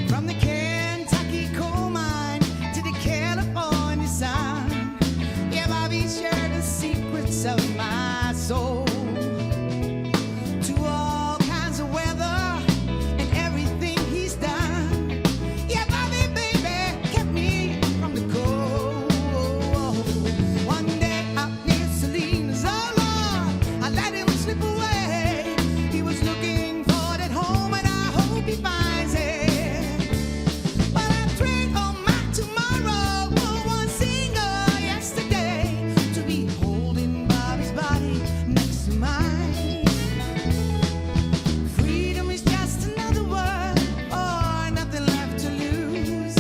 From the Kentucky coal mine to the California sun, yeah, Bobby shared the secrets of my soul. To all kinds of weather and everything he's done, yeah, Bobby, baby, kept me from the cold. One day out near Salinas, oh Lord, I let him slip away. He was looking for that home, and I hope he finds it. But I trade all my tomorrow for one single yesterday, to be holding Bobby's body next to mine. Freedom is just another word, oh, nothing left to lose.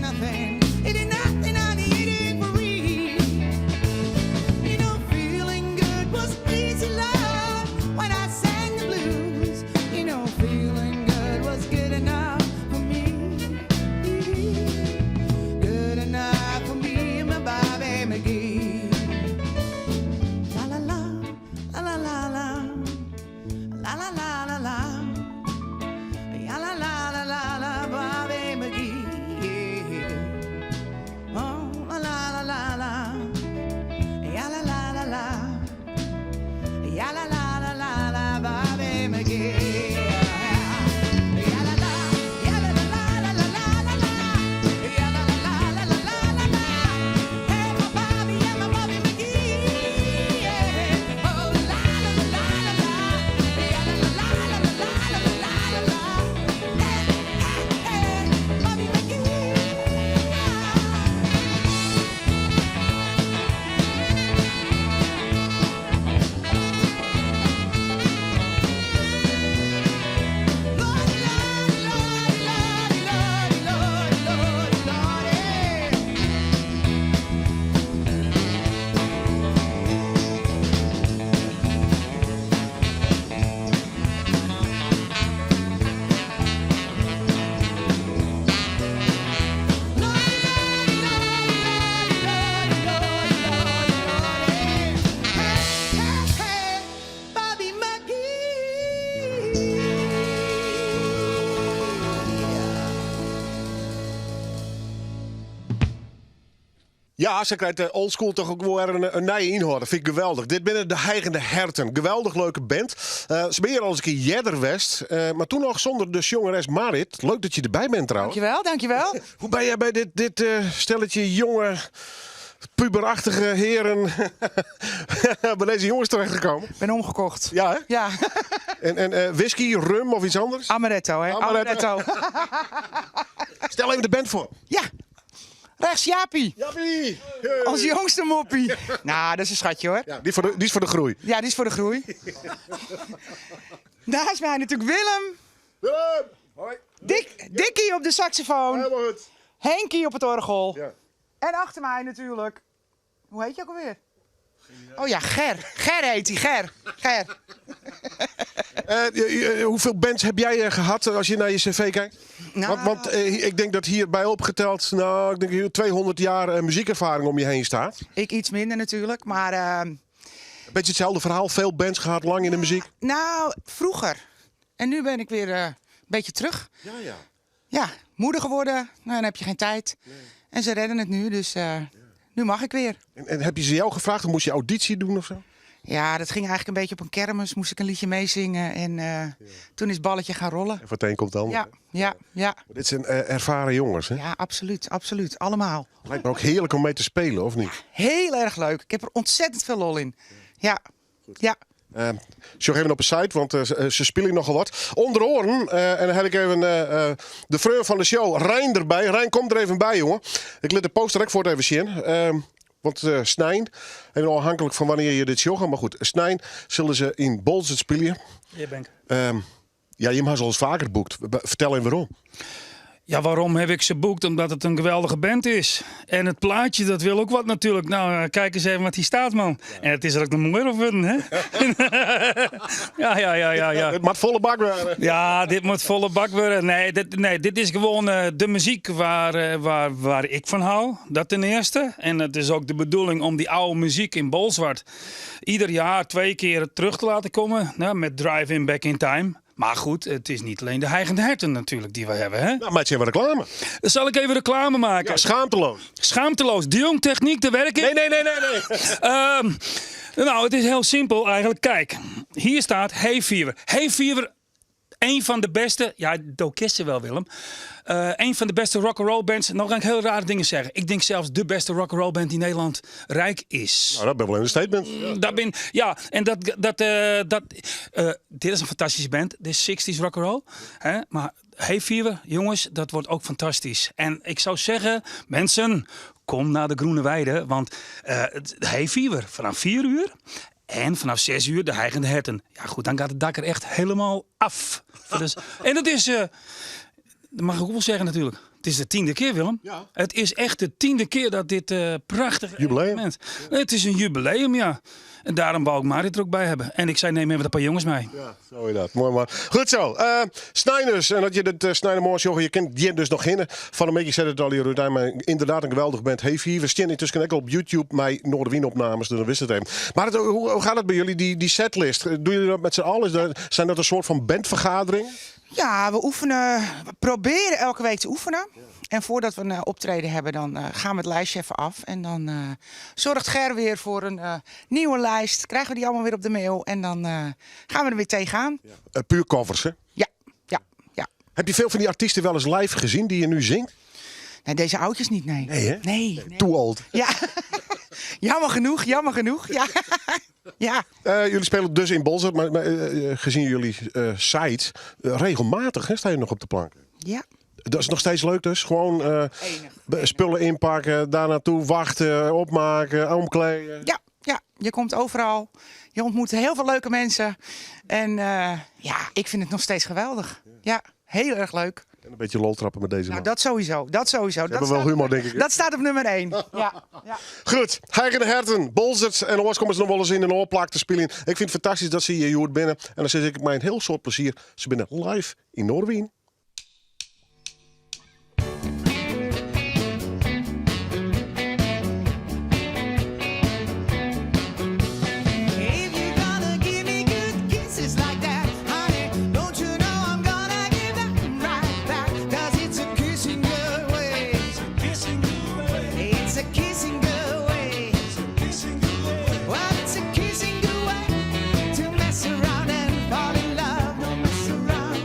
Nothing, it ain't nothing, honey, it ain't free. You know, feeling good was easy, love, when I sang the blues. You know, feeling good was good enough for me. Good enough for me and my Bobby McGee. La la la, la la la la, la la la la la, la la la la la la, Bobby McGee. Oh, la la la la la, ya la la la la, ya la la la la la, Bobby McGee. Ya la la, ya la la la la la la la, ya la la la la la la la. Hey, my Bobby, yeah, my Bobby McGee. Yeah. Oh, la la la la la la, ya la la la la la la la la. Hey, hey, hey, Bobby McGee. Lordy, Lordy, Lordy, Lordy, Lordy, Lordy, Lordy, Lordy. Bobby Ja, ze krijgt de oldschool toch ook weer een nieuwe inhoud. Dat vind ik geweldig. Dit binnen de Heigende Herten. Geweldig leuke band. Ze ben hier al eens een keer Jedder West. Maar toen nog zonder de jongeres Marit. Leuk dat je erbij bent trouwens. Dankjewel, dankjewel. Hoe ben jij bij dit stelletje jonge, puberachtige heren bij deze jongens terechtgekomen? Ik ben omgekocht. Ja, hè? Ja, En whisky, rum of iets anders? amaretto, hè? Amaretto. Amaretto. Stel even de band voor. Ja, rechts Jaapie. Jappie! Ons jongste moppie. Nou, dat is een schatje, hoor. Ja, die is voor de groei. Ja, die is voor de groei. Naast mij natuurlijk Willem. Willem! Hoi. Dikkie op de saxofoon. Helemaal goed. Henkie op het orgel. Ja. En achter mij natuurlijk. Hoe heet je ook alweer? Oh ja, Ger. Ger heet hij, Ger. Ger. Hoeveel bands heb jij gehad als je naar je cv kijkt? Nou, Want ik denk dat hierbij opgeteld, nou, ik denk hier 200 jaar muziekervaring om je heen staat. ik iets minder natuurlijk, maar... Een beetje hetzelfde verhaal, veel bands gehad, lang in de muziek. Nou, vroeger. En nu ben ik weer een beetje terug. Ja, ja. ja, moeder geworden. Nou, dan heb je geen tijd. En ze redden het nu, dus nu mag ik weer. En heb je ze jou gevraagd of moest je auditie doen of zo? Ja, dat ging eigenlijk een beetje op een kermis. Moest ik een liedje meezingen en toen is het balletje gaan rollen. En van het een komt het ander. Ja, Dit zijn ervaren jongens, hè? ja, absoluut. Allemaal. Lijkt me ook heerlijk om mee te spelen, of niet? Heel erg leuk. Ik heb er ontzettend veel lol in. Ja. Zorg even op een site, want ze spelen nogal wat. Onder oren, en dan heb ik even de vriend van de show, Rijn, erbij. Rijn, kom er even bij, jongen. Ik let de poster ook voor het even zien. Want Snijn, even afhankelijk van wanneer je dit show gaat, maar goed. Snijn zullen ze in Bolzert spelen. Hier ben ik. Ja, je hebt ze al eens vaker geboekt. Vertel even waarom. Ja, waarom heb ik ze boekt? Omdat het een geweldige band is. En het plaatje, dat wil ook wat natuurlijk. Nou, kijk eens even wat hier staat, man. Ja. En het is er ook nog mooi of hè? Ja. Het moet volle bak worden. Ja, dit moet volle bak worden. Nee, dit is gewoon de muziek waar ik van hou. Dat ten eerste. En het is ook de bedoeling om die oude muziek in Bolzwart ieder jaar 2 keer terug te laten komen. Met Drive-In Back in Time. Maar goed, het is niet alleen de Heigende Herten natuurlijk die we hebben, hè? Nou, maak je even reclame. Dan zal ik even reclame maken. Ja, schaamteloos. Schaamteloos. De Jong Techniek, daar werk ik. Nee. Nou, het is heel simpel eigenlijk. Kijk, hier staat Hey Fever. Hey Fever, een van de beste... Ja, dat kist je wel, Willem. Een van de beste rock'n'roll bands. Nou ga ik heel rare dingen zeggen. Ik denk zelfs de beste rock'n'roll band die Nederland rijk is. Nou, dat ben wel in een statement. Dit is een fantastische band. Dit is 60s rock'n'roll. Maar Hey Fever, jongens, dat wordt ook fantastisch. En ik zou zeggen, mensen, kom naar de Groene Weide. Want Hey Fever, vanaf 4 uur... En vanaf 6 uur de Heigende Herten. Ja goed, dan gaat het dak er echt helemaal af. Dus, en dat is... dat mag ik ook wel zeggen natuurlijk. Het is de 10e keer, Willem. Ja. Het is echt de 10e keer dat dit prachtige Jubileum. evenement... Het is een jubileum, ja. En daarom wou ik Marit er ook bij hebben. En ik zei, neem even een paar jongens mee. Ja, zo is dat. Mooi man. Goed zo. Snijders. En dat je dit Snijdermoors, je kent die dus nog in. Van een beetje zet het al hier uit. Maar inderdaad een geweldig band. Hey, we staan intussen ook op YouTube met Noorderwien-opnames. Dus dan wist het even. Maar hoe gaat het bij jullie, die setlist? Doen jullie dat met z'n allen? Zijn dat een soort van bandvergadering? Ja, we proberen elke week te oefenen. Ja. En voordat we een optreden hebben, dan gaan we het lijstje even af. En dan zorgt Ger weer voor een nieuwe lijst. Krijgen we die allemaal weer op de mail. En dan gaan we er weer tegenaan. Ja. Puur covers, hè? Ja. Heb je veel van die artiesten wel eens live gezien die je nu zingt? Nee, deze oudjes niet, nee. Nee, hè? Nee. Too old. Ja, jammer genoeg. Ja. Ja. Jullie spelen dus in Bolzert, maar gezien jullie site, regelmatig sta je nog op de plank. Ja. Dat is nog steeds leuk dus. Gewoon spullen inpakken, daar naartoe wachten, opmaken, omkleden. Ja, je komt overal. Je ontmoet heel veel leuke mensen. En ik vind het nog steeds geweldig. Ja, heel erg leuk. En een beetje lol trappen met deze man. Dat sowieso. Ze hebben wel humor, denk ik. Dat staat op nummer 1. Ja. Goed, Heigende Herten, Bolzert en anders komen ze nog wel eens in een oorplaak te spelen. Ik vind het fantastisch dat ze hier binnen. En dan zeg ik mij een heel soort plezier. Ze binnen live in Noorderwien. Don't mess around and fall in love. Don't mess around.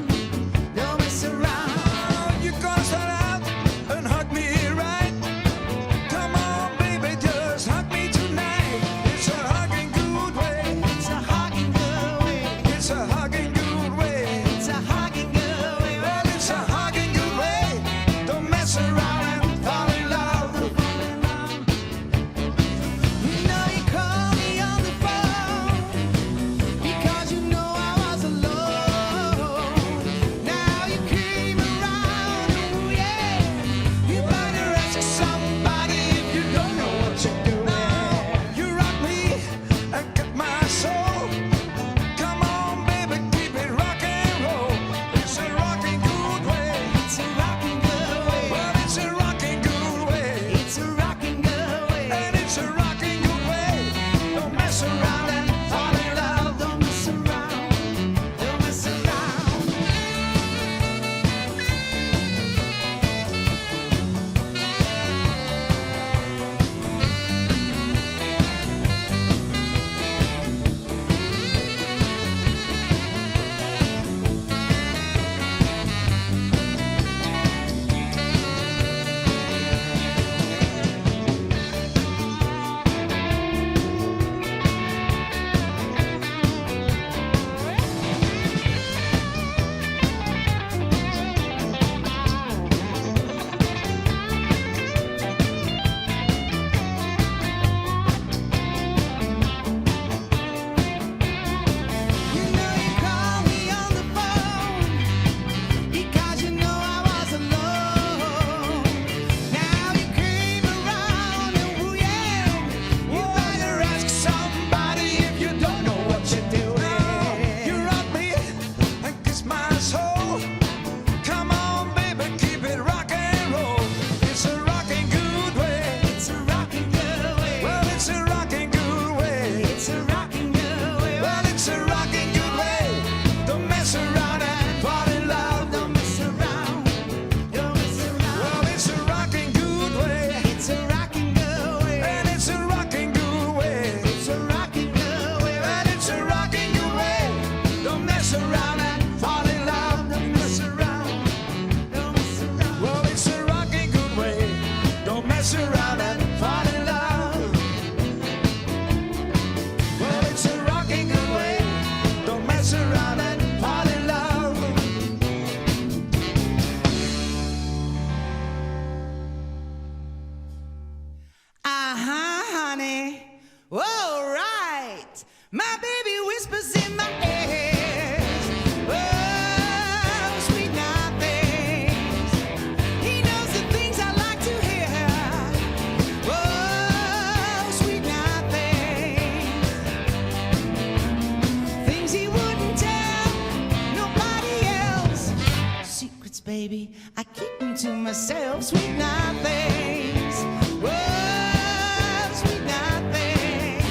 ourselves sweet nothings. Whoa, sweet nothings.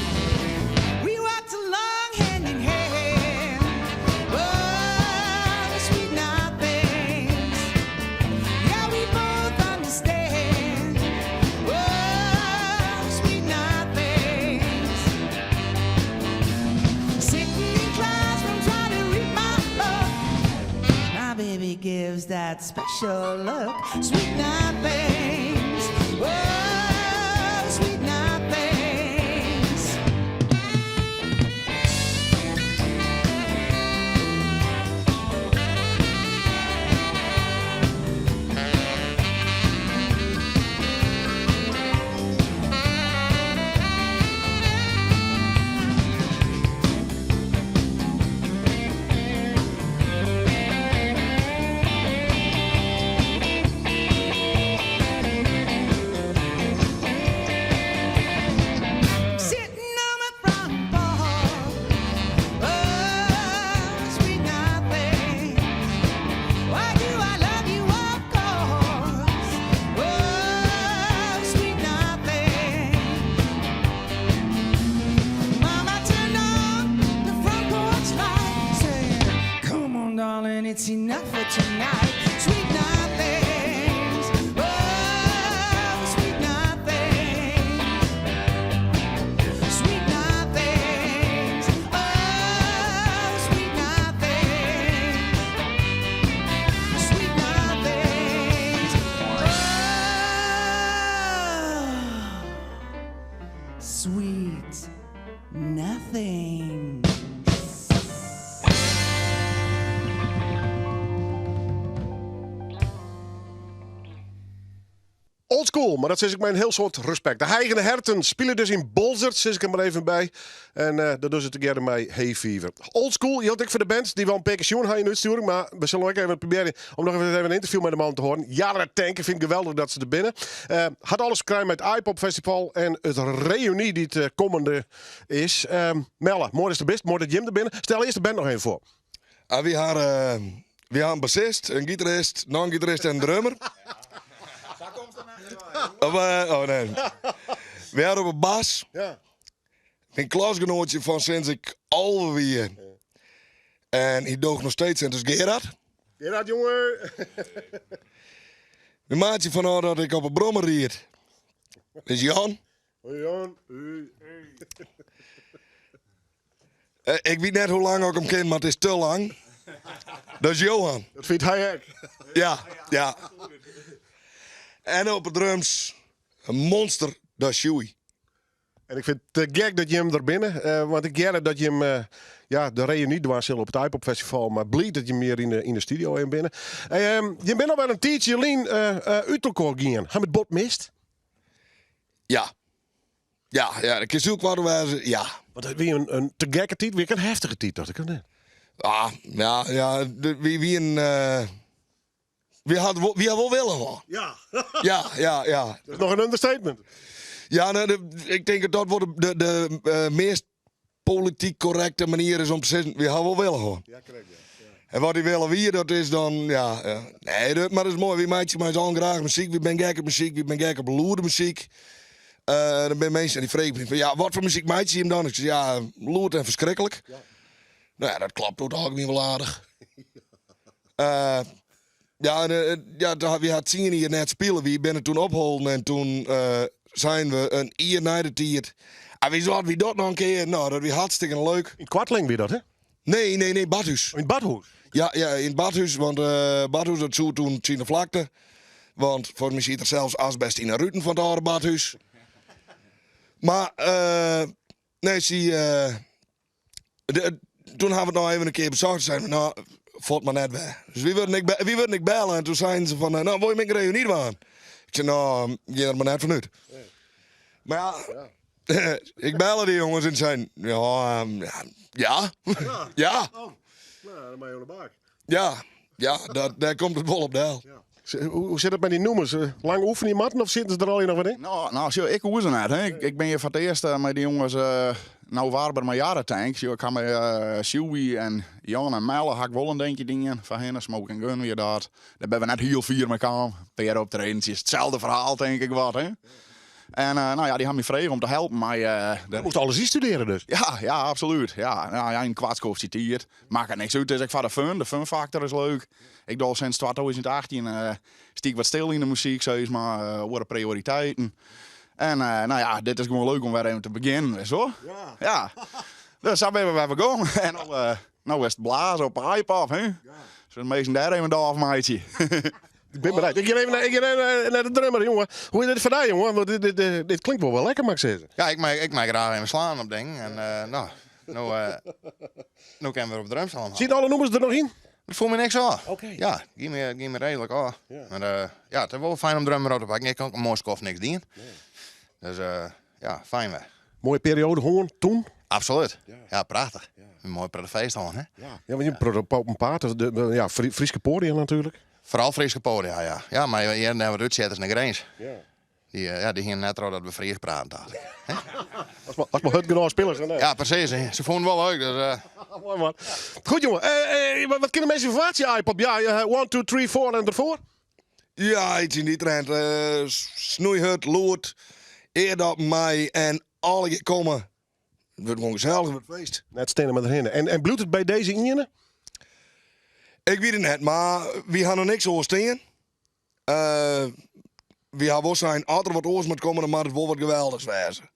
We walked along hand in hand. Whoa, sweet nothings. Yeah, we both understand. Whoa, sweet nothings. Sitting in classrooms trying to read my book. My baby gives that special look. Sweet nothings. Whoa, sweet nothings. Sitting on my front porch. Oh, sweet nothing. Why do I love you, of course? Oh, sweet nothing. Mama turned on the front porch light, saying, "Come on, darling, it's enough for tonight." Sweet nothings. Oh, sweet nothings. Sweet nothings. Oh, sweet nothings. Sweet nothings. Oh, sweet nothings. Oldschool, maar dat zeg ik met een heel soort respect. De Heigende Herten spelen dus in Bolzert, zeg ik er maar even bij. En dat doen ze together met Hay Fever. Oldschool, je had ik voor de band, die wel een percussion gaan uitsturen. Maar we zullen ook even proberen om nog even een interview met de man te horen. Jaren tanken, vind ik geweldig dat ze er binnen. Had alles gekregen met het iPop Festival en het reunie die het komende is. Melle, mooi is de best, mooi dat Jim er binnen. Stel eerst de band nog even voor. We hebben een bassist, een gitarist, nog een gitarist en een drummer. Oh nee. We hadden op bas. Ja. Een klasgenootje van sinds ik alweer. En hij doogt nog steeds en dat is Gerard. Gerard, jongen. Een maatje van haar dat ik op een brommer ried. Dat is Jan. Hoi Jan. Ik weet net hoe lang ik hem ken, maar het is te lang. Dat is Johan. Dat vindt hij ook. Ja. En op de drums, een monster, dat is Joey. En ik vind het te gek dat je hem er binnen. Want ik ken dat je hem de reunie dwars op het iPop Festival. Maar blij dat je hem hier in de studio in binnen. Je bent al wel een tijdje alleen uit elkaar gaan. Heb je het bot mist? Ja, ik is ook waar we ja. Want het weer een te gekke tijd, weer een heftige tijd, dacht ik al net. Wie had wel willen hoor. Ja. Ja. Dat is nog een understatement. Ja, ik denk dat dat wordt de meest politiek correcte manier is om te zeggen, wie had wel willen hoor. Ja, correct, ja. En wat die willen wie, dat is dan, ja. Nee, maar dat is mooi. Wie maakt je maar zo graag muziek? Wie ben gek op muziek? Wie ben gek op beloerde muziek? Dan ben mensen die vragen me van, ja, wat voor muziek maakt je hem dan? Ik zeg, ja, loerd en verschrikkelijk. Ja. Nou ja, dat klopt ook algemeen wel aardig. We hadden zien hier net spelen. We binnen toen opholen en toen zijn we een eer naar de tiert. En wie zouden we dat nog een keer? Nou, dat was hartstikke leuk. In Kwartling weer dat, hè? Nee, Badhuis. In Badhoes? Ja, in Badhuis, want Badhuis dat zo toen China vlakte. Want voor mij ziet er zelfs asbest in de ruiten van het oude Badhuis. Maar, toen hebben we het nog even een keer bezocht. Zeiden we, nou, valt maar net weg. Dus wie wilde ik bellen? En toen zeiden ze van, nou, wil je met een reunie doen? Ik zei, nou, je er maar net vanuit. Nee. Maar ja, ik belde die jongens en zeiden, ja. Oh, nou, dan ben je aan de bak. Ja, daar komt het wel op de hel. Ja. Hoe zit het met die noemers? Lang oefenen die matten of zitten ze er al in nog wat in? Nou, zo, ik hoor ze net. Hè. Ik ben hier voor het eerst met die jongens nou waren we maar jaren tanks. Ik had met Sjoei en Jan en Melle had ik wel een denkje dingen van hen. Smoking Gun weer dat. Daar ben we net heel vier mee komen. Per optredens is hetzelfde verhaal, denk ik wat. Hè? En nou ja, die hebben me vregen om te helpen. Maar, Je moest alles studeren dus. Ja, absoluut. Ja, nou, ja, een kwartskoop citeert. Maakt het niks uit. Dus ik van de fun factor is leuk. Ik doe sinds 2018 stiek wat stil in de muziek, zeg maar, worden prioriteiten. En nou ja, dit is gewoon leuk om weer even te beginnen, zo. Ja. Dus daar ben we begonnen. En nou is het blazen op een iPad, hè. Dus meestal daar even af, maatje. Ik ben bereid. Ik ga even naar de drummer, jongen. Hoe is dit voor jou, jongen? Want dit klinkt wel lekker, mag ik zeggen. Ja, ik mag graag even slaan op dingen. En nou kunnen we op de drum staan. Zien alle nummers er nog in? Ik voel me niks aan. Oké. Ja, ging me redelijk aan. Ja. Maar ja, het is wel fijn om drummer op te pakken. Ik kan ook een mooie kof niks dienen. Dus ja, fijn weer. Mooie periode, gewoon toen? Absoluut. Ja, prachtig. Ja. Een mooi prettig feest al, hè? Ja, want je op een paard, ja, Frieske podium natuurlijk. Vooral Friese podium, ja. Ja, maar hier hebben we uitzetters naar Greens. Ja. Die gingen net al dat we Fries praten. Als maar het genoeg spelers. Ja, precies. Hè. Ze vonden wel leuk. Dus, mooi man. Goed jongen. Wat kunnen mensen verwachten je iPod? Ja, 1, 2, 3, 4 en ervoor? Ja, iets in die trend. Snoeihut, Loert, eerder op mei en alle komen. Het wordt gewoon gezellig, het wordt feest. Net stenen met erin. En bloedt het bij deze in? Ik weet het net, maar we gaan nog niks over steen. We gaan wel zijn, als er wat oors moet komen, dan mag het wel wat geweldigs wezen.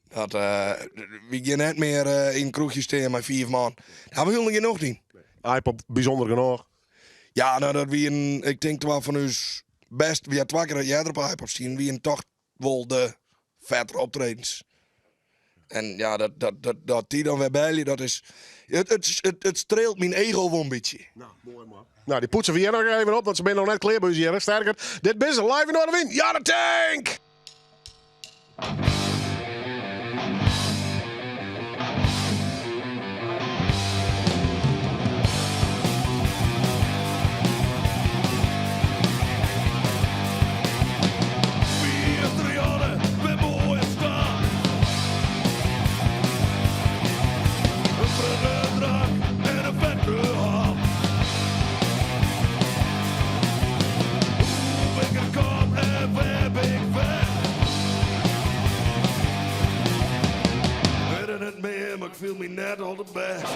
Dat, we gaan net meer in een kroegje staan met 4 man. Dat hebben we helemaal genoeg niet. iPod bijzonder genoeg. Ja, nou dat we ik denk wel van ons best, we hebben 2 keer dat jij op iPod zien, we toch wel de vettere optredens. En ja, dat die dan weer bij je, dat is... Het streelt mijn ego wel een beetje. Nou, mooi man. Nou, die poetsen we hier nog even op, want ze zijn nog net kleerbuis hier. Sterker, dit is live in Noorderwind. Ja, de tank! Ik voel me net al de best.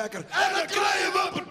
En dan krijg je hem op